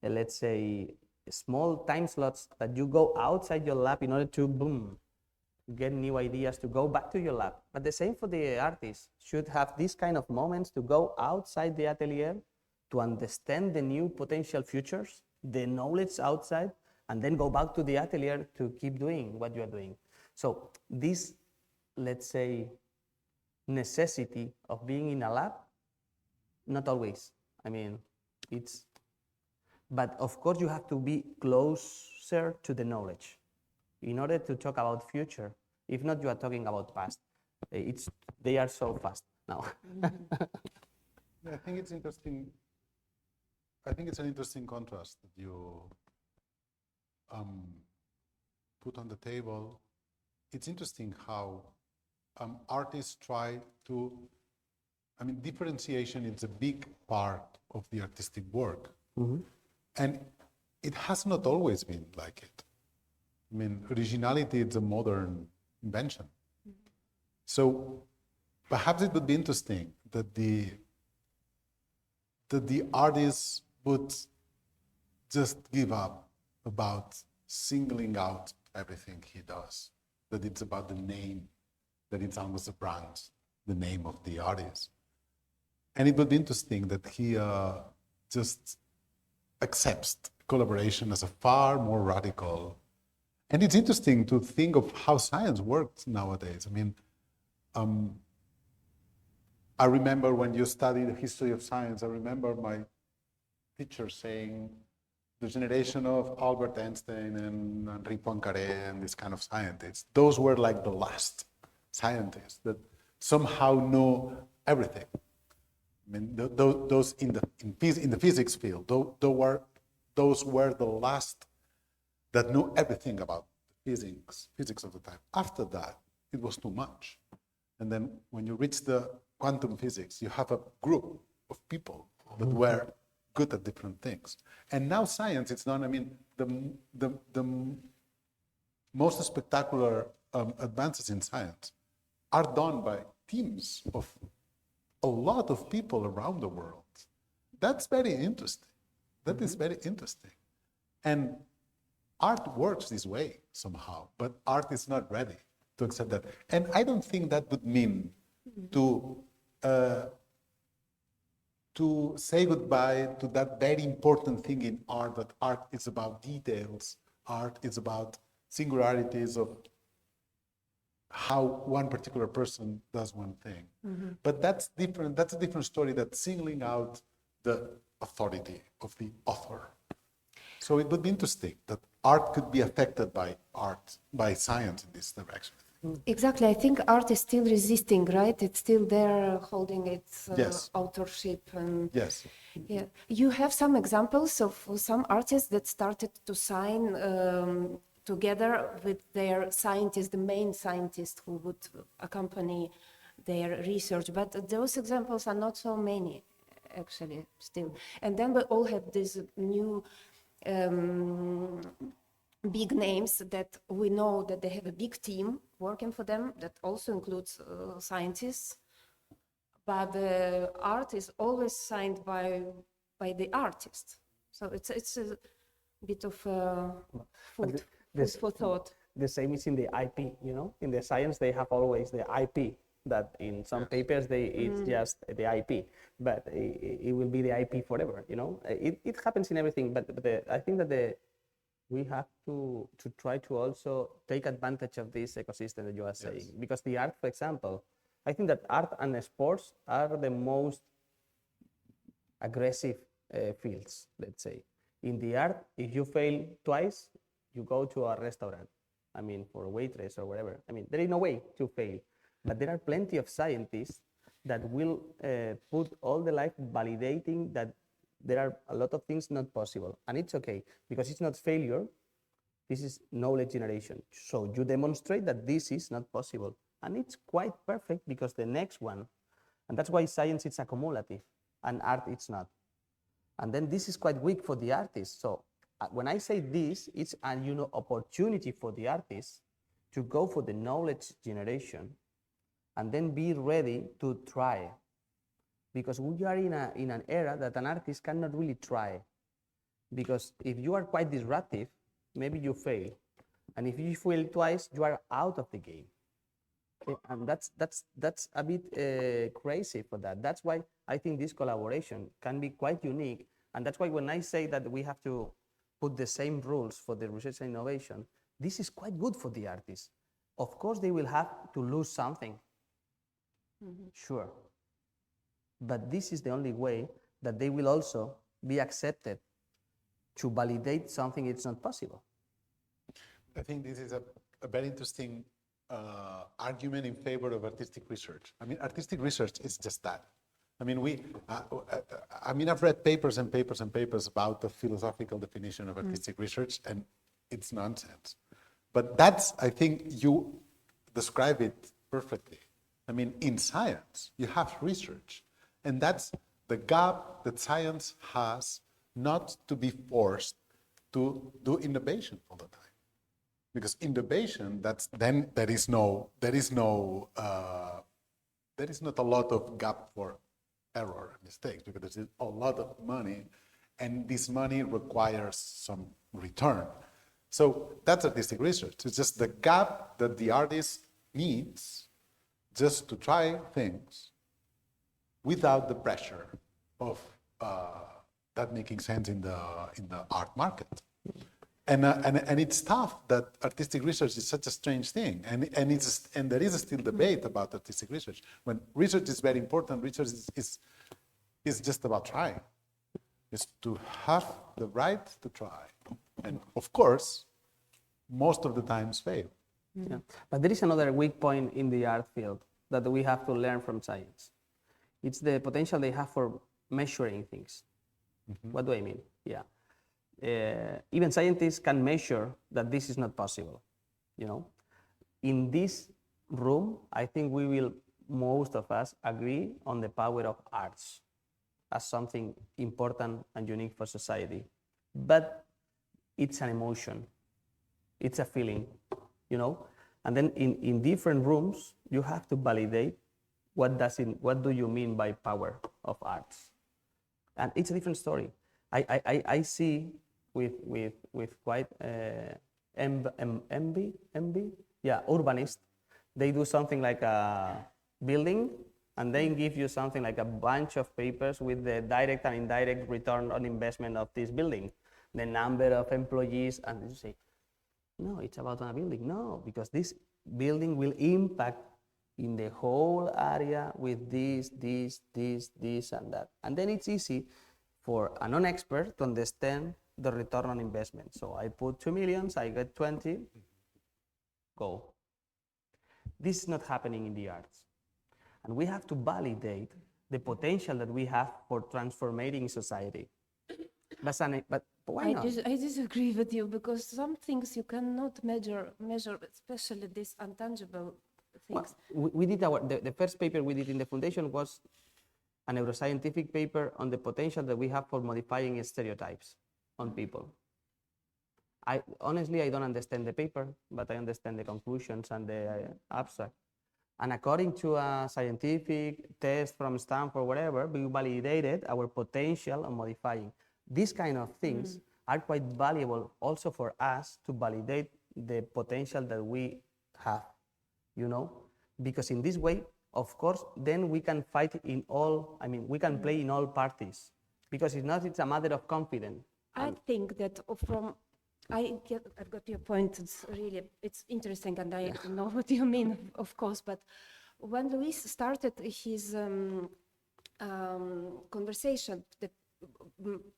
let's say, small time slots that you go outside your lab in order to, boom, get new ideas, to go back to your lab. But the same for the artists, should have these kind of moments to go outside the atelier to understand the new potential futures, the knowledge outside, and then go back to the atelier to keep doing what you are doing. So this, let's say, necessity of being in a lab, not always. I mean, it's, but of course you have to be closer to the knowledge in order to talk about future. If not, you are talking about past. They are so fast now. Yeah, I think it's interesting. I think it's an interesting contrast that you put on the table. It's interesting how artists try to, I mean, differentiation is a big part of the artistic work. And it has not always been like it. I mean, originality is a modern invention. So perhaps it would be interesting that the artist would just give up about singling out everything he does, that it's about the name, that it's almost a brand, the name of the artist. And it would be interesting that he just accepts collaboration as a far more radical. And it's interesting to think of how science works nowadays. I mean, I remember when you study the history of science, I remember my teacher saying the generation of Albert Einstein and Henri Poincaré and this kind of scientists, those were like the last scientists that somehow know everything. I mean, those in the physics field, those were the last that knew everything about physics of the time. After that, it was too much. And then when you reach the quantum physics, you have a group of people that were good at different things. And now science, it's not, I mean, the most spectacular advances in science are done by teams of a lot of people around the world. That's very interesting. That is very interesting. And art works this way somehow, but art is not ready to accept that. And I don't think that would mean to say goodbye to that very important thing in art, that art is about details, art is about singularities of how one particular person does one thing. But that's different. That's a different story, that singling out the authority of the author. So it would be interesting that art could be affected by science in this direction. Exactly. I think art is still resisting, right? It's still there holding its Yes. authorship. And Yes. yeah. You have some examples of some artists that started to sign together with their scientist, the main scientist who would accompany their research. But those examples are not so many, actually, still. And then we all have these new big names that we know that they have a big team working for them that also includes scientists, but the art is always signed by the artist. So it's a bit of food for thought. The same is in the IP, you know? In the science, they have always the IP, that in some papers, it's just the IP, but it will be the IP forever, you know? It happens in everything, but I think that we have to try to also take advantage of this ecosystem that you are saying. Yes. Because the art, for example, I think that art and sports are the most aggressive fields, let's say. In the art, if you fail twice, you go to a restaurant. I mean, for a waitress or whatever. I mean, there is no way to fail. But there are plenty of scientists that will put all the life validating that there are a lot of things not possible. And it's okay, because it's not failure. This is knowledge generation. So you demonstrate that this is not possible. And it's quite perfect because the next one, and that's why science is accumulative and art it's not. And then this is quite weak for the artist. So when I say this, it's an opportunity for the artist to go for the knowledge generation and then be ready to try. Because we are in an era that an artist cannot really try. Because if you are quite disruptive, maybe you fail. And if you fail twice, you are out of the game. Okay? And that's a bit crazy for that. That's why I think this collaboration can be quite unique. And that's why when I say that we have to put the same rules for the research and innovation, this is quite good for the artists. Of course, they will have to lose something. Sure. But this is the only way that they will also be accepted to validate something it's not possible. I think this is a very interesting argument in favor of artistic research. I mean, artistic research is just that. I mean, I've read papers and papers and papers about the philosophical definition of artistic research, and it's nonsense. But that's, I think you describe it perfectly. I mean, in science, you have research, and that's the gap that science has not to be forced to do innovation all the time. Because innovation, there is not a lot of gap for error and mistakes, because there's a lot of money, and this money requires some return. So that's artistic research. It's just the gap that the artist needs just to try things without the pressure of that making sense in the art market. And it's tough that artistic research is such a strange thing, and there is still debate about artistic research. When research is very important, research is just about trying. It's to have the right to try, and of course, most of the times fail. Yeah. But there is another weak point in the art field that we have to learn from science. It's the potential they have for measuring things. What do I mean? Yeah. Even scientists can measure that this is not possible. In this room, I think most of us agree on the power of arts as something important and unique for society. But it's an emotion, it's a feeling, And then in different rooms, you have to validate what do you mean by power of arts, and it's a different story. I see with quite urbanists, they do something like a building, and they give you something like a bunch of papers with the direct and indirect return on investment of this building, the number of employees, and you say, no, it's about a building. No, because this building will impact in the whole area with this, and that. And then it's easy for a non-expert to understand the return on investment. So I put 2 million, I get 20, go. This is not happening in the arts. And we have to validate the potential that we have for transforming society. But why not? I disagree with you, because some things you cannot measure, especially these intangible things. Well, we did the first paper we did in the foundation was a neuroscientific paper on the potential that we have for modifying stereotypes on people. Honestly, I don't understand the paper, but I understand the conclusions and the abstract. And according to a scientific test from Stanford, whatever, we validated our potential on modifying. These kind of things are quite valuable also for us to validate the potential that we have, because in this way, of course, then we can fight we can play in all parties, because if not, it's a matter of confidence. I think that I've got your point. It's interesting, and I know what you mean, of course. But when Luis started his conversation,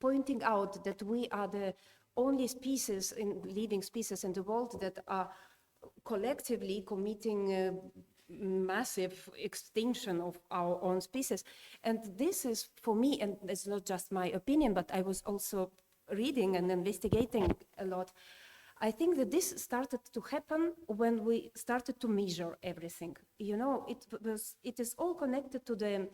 pointing out that we are the only living species in the world that are collectively committing massive extinction of our own species, and this is, for me, and it's not just my opinion, but I was also reading and investigating a lot. I think that this started to happen when we started to measure everything. You know, it is all connected to the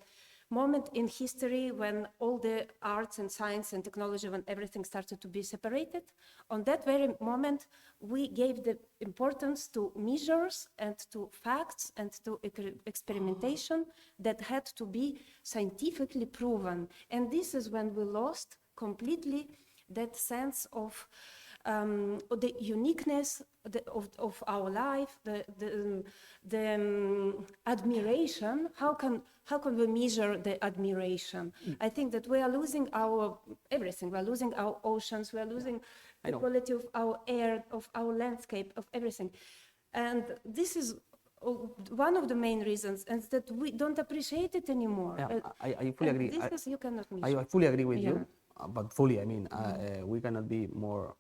moment in history when all the arts and science and technology, when everything started to be separated. On that very moment, we gave the importance to measures and to facts and to experimentation that had to be scientifically proven. And this is when we lost completely that sense of the uniqueness of our life, the admiration. How can we measure the admiration? I think that we are losing our everything. We are losing our oceans. We are losing the quality of our air, of our landscape, of everything. And this is one of the main reasons, and that we don't appreciate it anymore. Yeah, I fully agree. This is you cannot measure. I fully agree with you, but fully, I mean, we cannot be more.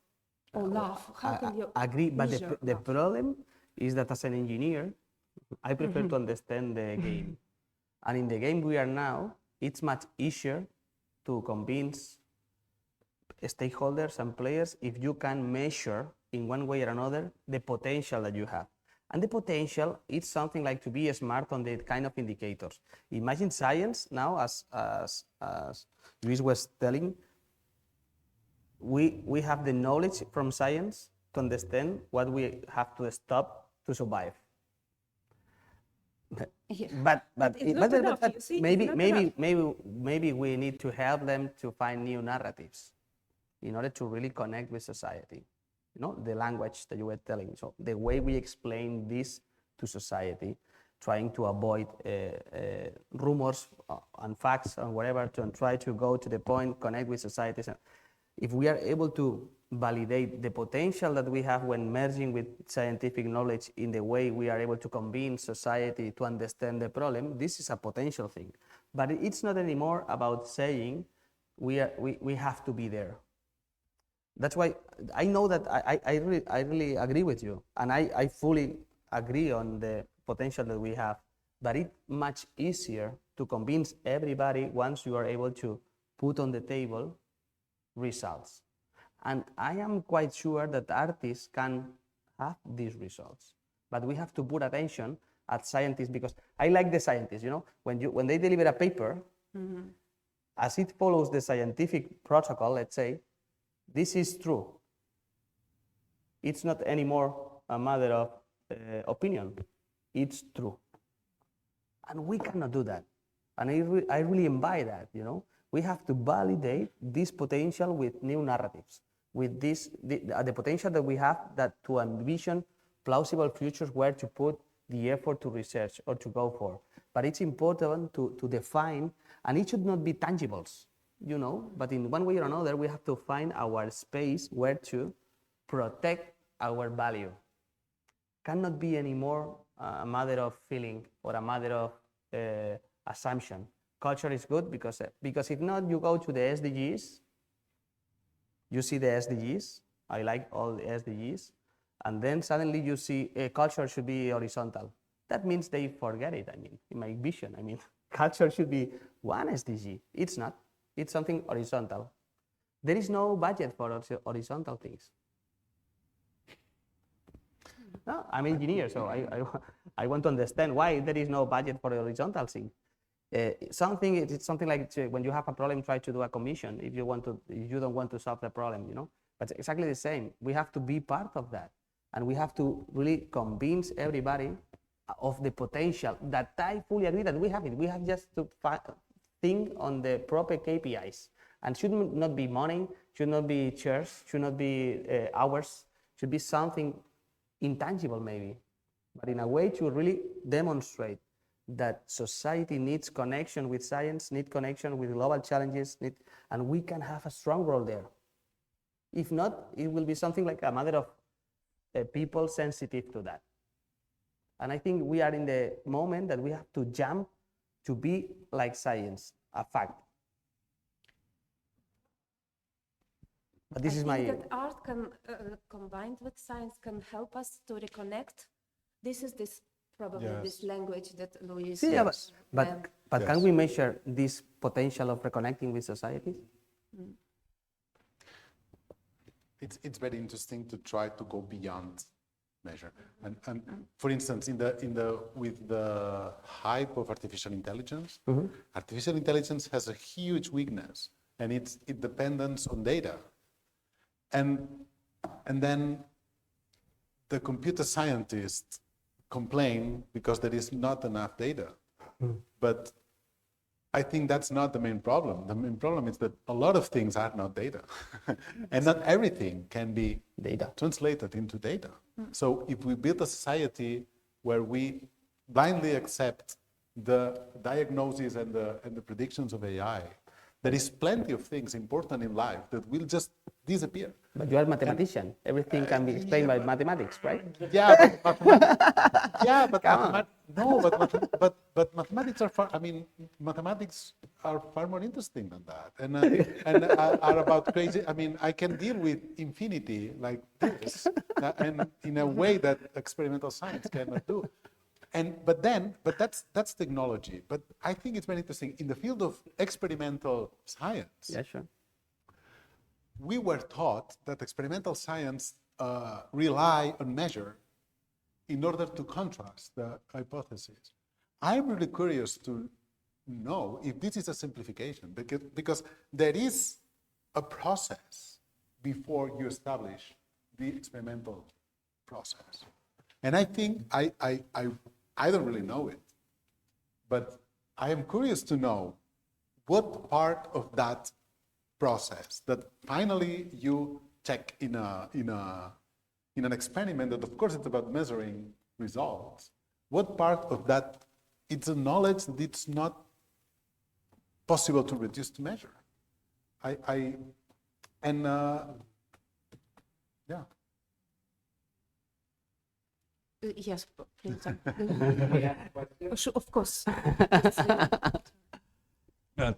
Or laugh. How can you agree? But measure the love? problem is that as an engineer, I prefer to understand the game. And in the game we are now, it's much easier to convince stakeholders and players if you can measure in one way or another the potential that you have. And the potential is something like to be smart on the kind of indicators. Imagine science now, as Luis was telling, we have the knowledge from science to understand what we have to stop to survive. Yeah. But it's not enough, you see, it's not enough. maybe we need to help them to find new narratives in order to really connect with society. You know, the language that you were telling. So the way we explain this to society, trying to avoid rumors and facts and whatever, to try to go to the point, connect with society. If we are able to validate the potential that we have when merging with scientific knowledge in the way we are able to convince society to understand the problem, this is a potential thing. But it's not anymore about saying we have to be there. That's why I know that I really agree with you, and I fully agree on the potential that we have, but it's much easier to convince everybody once you are able to put on the table results. And I am quite sure that artists can have these results, but we have to put attention at scientists, because I like the scientists, you know, when they deliver a paper, as it follows the scientific protocol, let's say, this is true. It's not anymore a matter of opinion. It's true. And we cannot do that. And I really embody that, you know. We have to validate this potential with new narratives, with the potential that we have that to envision plausible futures where to put the effort to research or to go for. But it's important to define, and it should not be tangibles, you know, but in one way or another, we have to find our space where to protect our value. Cannot be anymore a matter of feeling or a matter of assumption. Culture is good because if not, you go to the SDGs, you see the SDGs, I like all the SDGs, and then suddenly you see culture should be horizontal. That means they forget it, I mean, in my vision, I mean, culture should be one SDG. It's not. It's something horizontal. There is no budget for horizontal things. No, I'm an engineer, so I want to understand why there is no budget for horizontal thing. It's something like when you have a problem, try to do a commission if you don't want to solve the problem, you know. But it's exactly the same. We have to be part of that, and we have to really convince everybody of the potential that I fully agree that we have it. We have just to think on the proper KPIs, and should not be money, should not be shares, should not be hours, should be something intangible maybe, but in a way to really demonstrate that society needs connection with science, needs connection with global challenges, and we can have a strong role there. If not, it will be something like a matter of people sensitive to that. And I think we are in the moment that we have to jump to be like science, a fact. But this is my... I think that art can, combined with science, can help us to reconnect. This is probably this language that Luis yes. But yes. Can we measure this potential of reconnecting with society? it's very interesting to try to go beyond measure. And for instance, with the hype of artificial intelligence, artificial intelligence has a huge weakness, and it's dependence on data. And then the computer scientists complain because there is not enough data. But I think that's not the main problem. The main problem is that a lot of things are not data. And not everything can be Data. translated into data. So if we build a society where we blindly accept the diagnoses and the predictions of AI, there is plenty of things important in life that will just disappear. But you are a mathematician. Everything can be explained by mathematics, right? Yeah, but mathematics are far. I mean, mathematics are far more interesting than that, and are about crazy. I mean, I can deal with infinity like this, and in a way that experimental science cannot do. But that's technology. But I think it's very interesting in the field of experimental science. Yeah, sure. We were taught that experimental science rely on measure in order to contrast the hypothesis. I'm really curious to know if this is a simplification, because there is a process before you establish the experimental process. And I think I don't really know it, but I am curious to know what part of that process that finally you check in an experiment that, of course, it's about measuring results. What part of that it's a knowledge that it's not possible to reduce to measure? Yeah. Yes, please. Of course.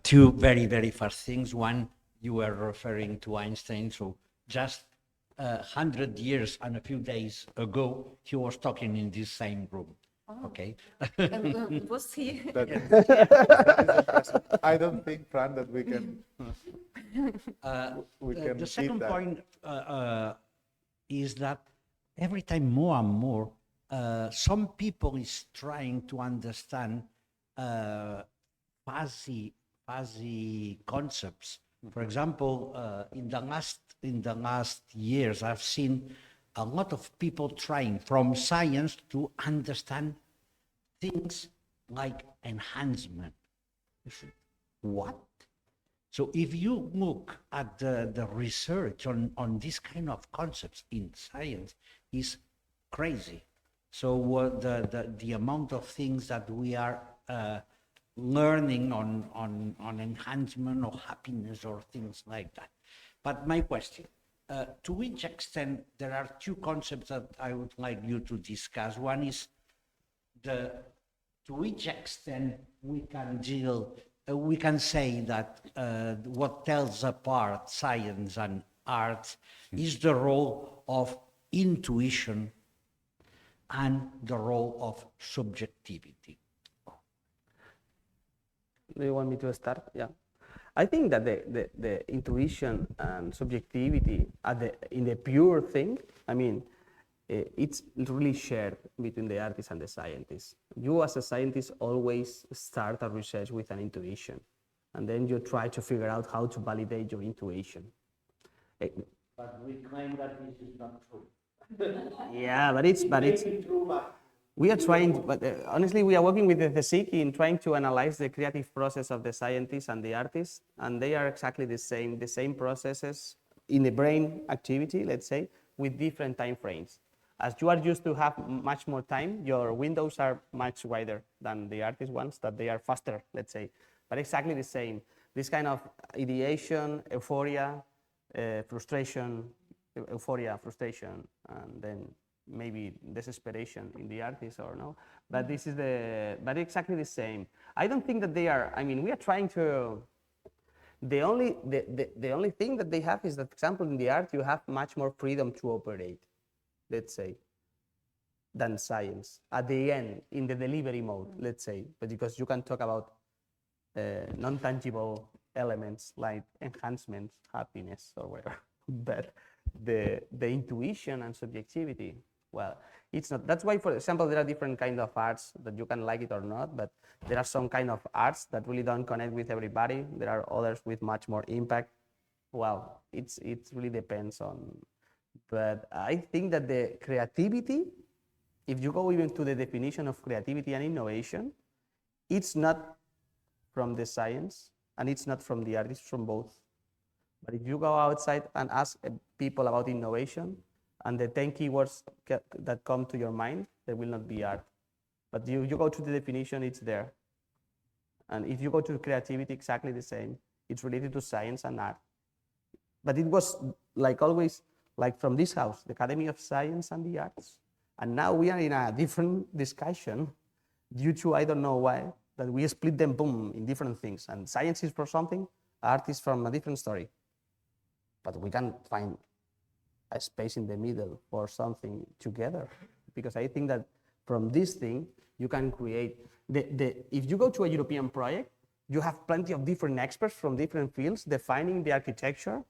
Two very, very fast things. One, you were referring to Einstein. So just 100 years and a few days ago, he was talking in this same room. Okay. Was he? That is impressive. I don't think, Fran, that we can. The second point is that every time more and more, some people is trying to understand fuzzy concepts. For example, in the last years, I've seen a lot of people trying from science to understand things like enhancement. You think, what? So if you look at the research on this kind of concepts in science, is crazy. So the amount of things that we are learning on enhancement or happiness or things like that. But my question, to which extent, there are two concepts that I would like you to discuss. One is to which extent we can say that what tells apart science and art is the role of intuition and the role of subjectivity. Do you want me to start? Yeah. I think that the intuition and subjectivity in the pure thing, I mean, it's really shared between the artist and the scientist. You as a scientist always start a research with an intuition, and then you try to figure out how to validate your intuition. But we claim that this is not true. Yeah, but it's we are trying, but honestly, we are working with the SIG in trying to analyze the creative process of the scientist and the artist, and they are exactly the same processes in the brain activity, let's say, with different time frames. As you are used to have much more time, your windows are much wider than the artist ones, that they are faster, let's say, but exactly the same. This kind of ideation, euphoria, frustration, and then maybe desperation in the artist or no, but this is but exactly the same. I don't think that they are, I mean, we are trying to, the only thing that they have is that, for example, in the art, you have much more freedom to operate, let's say, than science. At the end, in the delivery mode, let's say, but because you can talk about non-tangible elements like enhancements, happiness, or whatever. But the intuition and subjectivity. Well, it's not. That's why, for example, there are different kind of arts that you can like it or not, but there are some kind of arts that really don't connect with everybody. There are others with much more impact. Well, it really depends on. But I think that the creativity, if you go even to the definition of creativity and innovation, it's not from the science and it's not from the art, it's from both. But if you go outside and ask people about innovation, and the 10 keywords that come to your mind, there will not be art. But you go to the definition, it's there. And if you go to creativity, exactly the same. It's related to science and art. But it was like always, like from this house, the Academy of Science and the Arts. And now we are in a different discussion due to, I don't know why, that we split them, boom, in different things. And science is for something, art is from a different story. But we can find a space in the middle for something together. Because I think that from this thing, you can create, if you go to a European project, you have plenty of different experts from different fields defining the architecture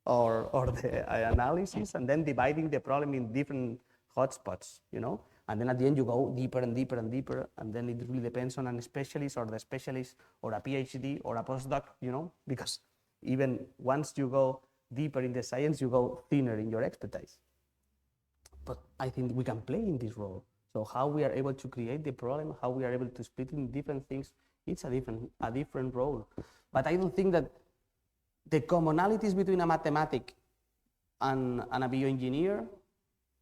or the analysis, and then dividing the problem in different hotspots, you know? And then at the end, you go deeper and deeper and deeper, and then it really depends on a specialist or the specialist or a PhD or a postdoc, you know? Because even once you go deeper in the science, you go thinner in your expertise. But I think we can play in this role. So how we are able to create the problem, how we are able to split in different things, it's a different role. But I don't think that the commonalities between a mathematic and a bioengineer,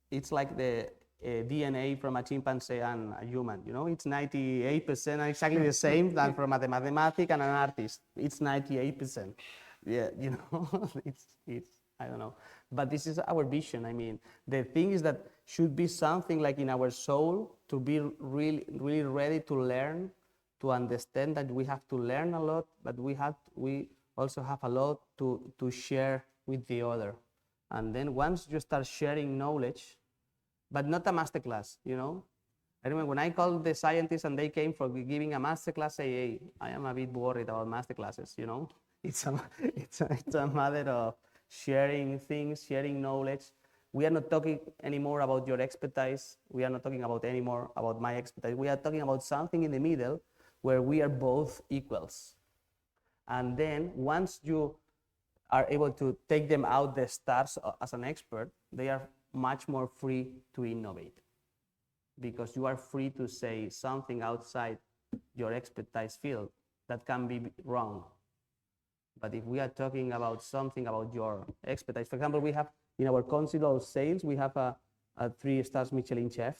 it's like the DNA from a chimpanzee and a human, you know, it's 98% exactly the same than from a mathematic and an artist. It's 98%. Yeah, you know, it's I don't know. But this is our vision. I mean, the thing is that should be something like in our soul to be really ready to learn, to understand that we have to learn a lot, but we also have a lot to share with the other. And then once you start sharing knowledge, but not a masterclass, you know. I remember when I called the scientists and they came for giving a masterclass AA, I am a bit worried about masterclasses, you know. It's a matter of sharing things, sharing knowledge. We are not talking anymore about your expertise. We are not talking about anymore about my expertise. We are talking about something in the middle where we are both equals. And then once you are able to take them out the stars as an expert, they are much more free to innovate, because you are free to say something outside your expertise field that can be wrong. But if we are talking about something about your expertise, for example, we have in our council of sales, we have a 3-star Michelin chef.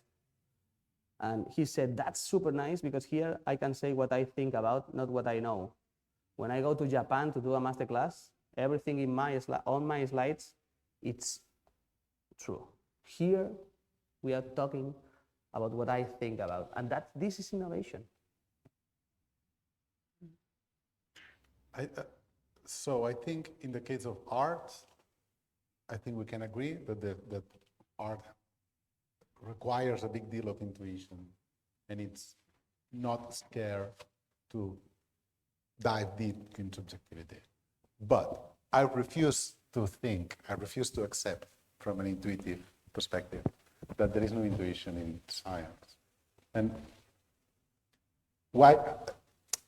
And he said, that's super nice because here I can say what I think about, not what I know. When I go to Japan to do a masterclass, everything on my slides, it's true. Here we are talking about what I think about, and this is innovation. So I think in the case of art, I think we can agree that art requires a big deal of intuition, and it's not scared to dive deep in subjectivity. But I refuse to accept from an intuitive perspective that there is no intuition in science. And why?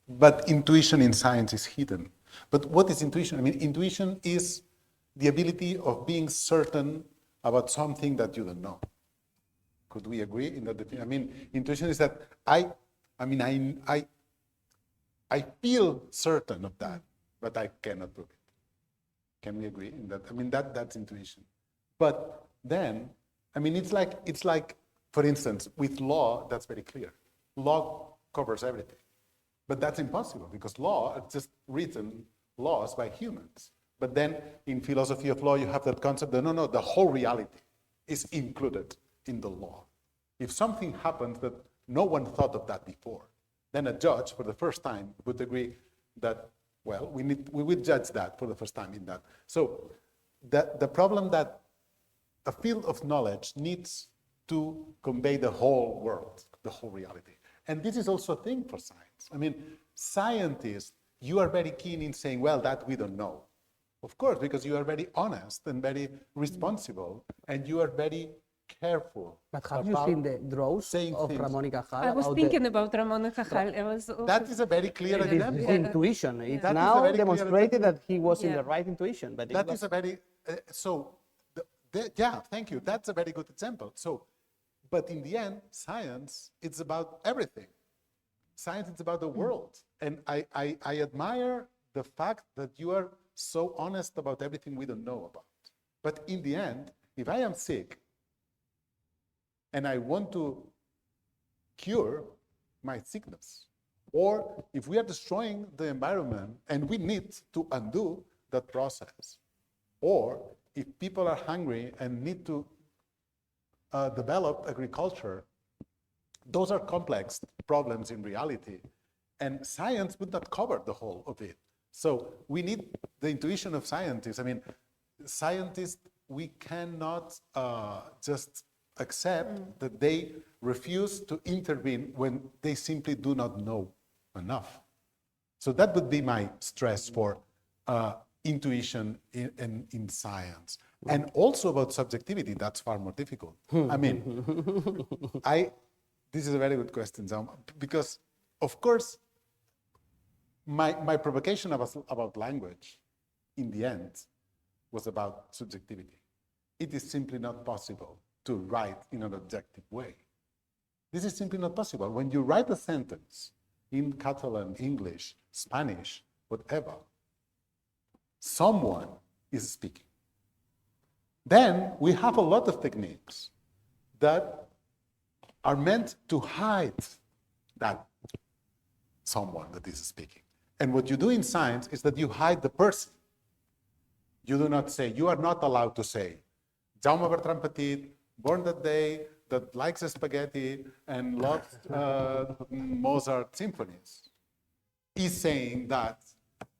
But intuition in science is hidden. But what is intuition? I mean, intuition is the ability of being certain about something that you don't know. Could we agree in that? I mean, intuition is that I feel certain of that, but I cannot prove it. Can we agree in that? I mean, that's intuition. But then, I mean, it's like, for instance, with law, that's very clear. Law covers everything. But that's impossible because law are just written laws by humans. But then in philosophy of law, you have that concept that no, the whole reality is included in the law. If something happens that no one thought of that before, then a judge for the first time would agree that, well, we would judge that for the first time in that. So the problem that a field of knowledge needs to convey the whole world, the whole reality. And this is also a thing for science. I mean, scientists, you are very keen in saying, well, that we don't know. Of course, because you are very honest and very responsible, and you are very careful. But have you about seen the draws saying of things. Ramon y Cajal? I was about thinking about Ramon y Cajal. I was That is a very clear the, example. his intuition. It's That is a now very clear demonstrated example. that he was in Yeah. the right intuition. But it That was, is a very, yeah, thank you. That's a very good example. So, but in the end, science, it's about everything. Science is about the world. And I admire the fact that you are so honest about everything we don't know about. But in the end, if I am sick and I want to cure my sickness, or if we are destroying the environment and we need to undo that process, or if people are hungry and need to develop agriculture, those are complex problems in reality, and science would not cover the whole of it. So we need the intuition of scientists. I mean, scientists, we cannot just accept that they refuse to intervene when they simply do not know enough. So that would be my stress for intuition in science. And also about subjectivity, that's far more difficult. I mean, this is a very good question, Jaume, because of course, my provocation about language in the end was about subjectivity. It is simply not possible to write in an objective way. This is simply not possible. When you write a sentence in Catalan, English, Spanish, whatever, someone is speaking. Then we have a lot of techniques that are meant to hide that someone that is speaking. And what you do in science is that you hide the person. You do not say, you are not allowed to say, Jaume Bertran Petit, born that day, that likes spaghetti and loves Mozart symphonies, is saying that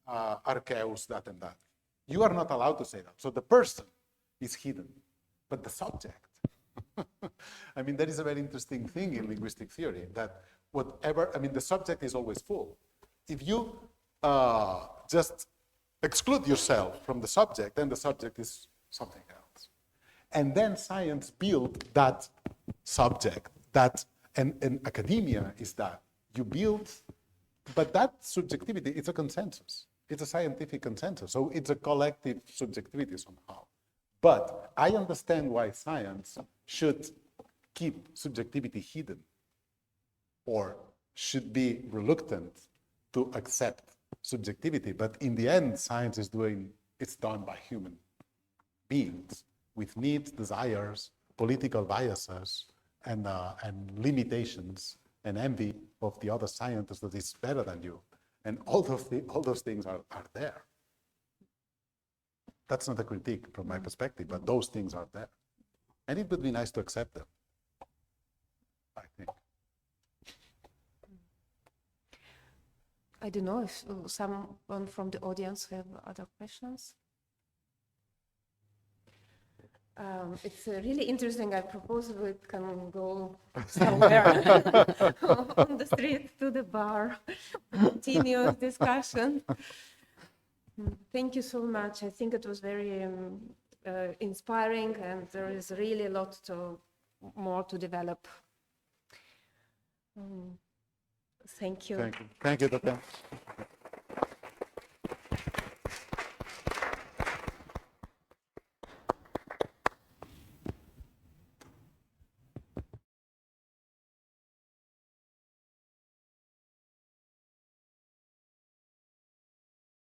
Arceus, that and that. You are not allowed to say that. So the person is hidden, but the subject. I mean, that is a very interesting thing in linguistic theory, that whatever, I mean, the subject is always full. If you just exclude yourself from the subject, then the subject is something else. And then science built that subject, that, and academia is that. You build, but that subjectivity, it's a consensus. It's a scientific consensus, so it's a collective subjectivity somehow. But I understand why science should keep subjectivity hidden or should be reluctant to accept subjectivity. But in the end, science is it's done by human beings with needs, desires, political biases, and limitations and envy of the other scientist that is better than you. And all those things are there. That's not a critique from my perspective, but those things are there. And it would be nice to accept them, I think. I don't know if someone from the audience have other questions. It's really interesting. I propose we can go somewhere on the street to the bar, continue discussion. Thank you so much. I think it was very inspiring, and there is really a lot more to develop. Thank you. Thank you, Tatiana.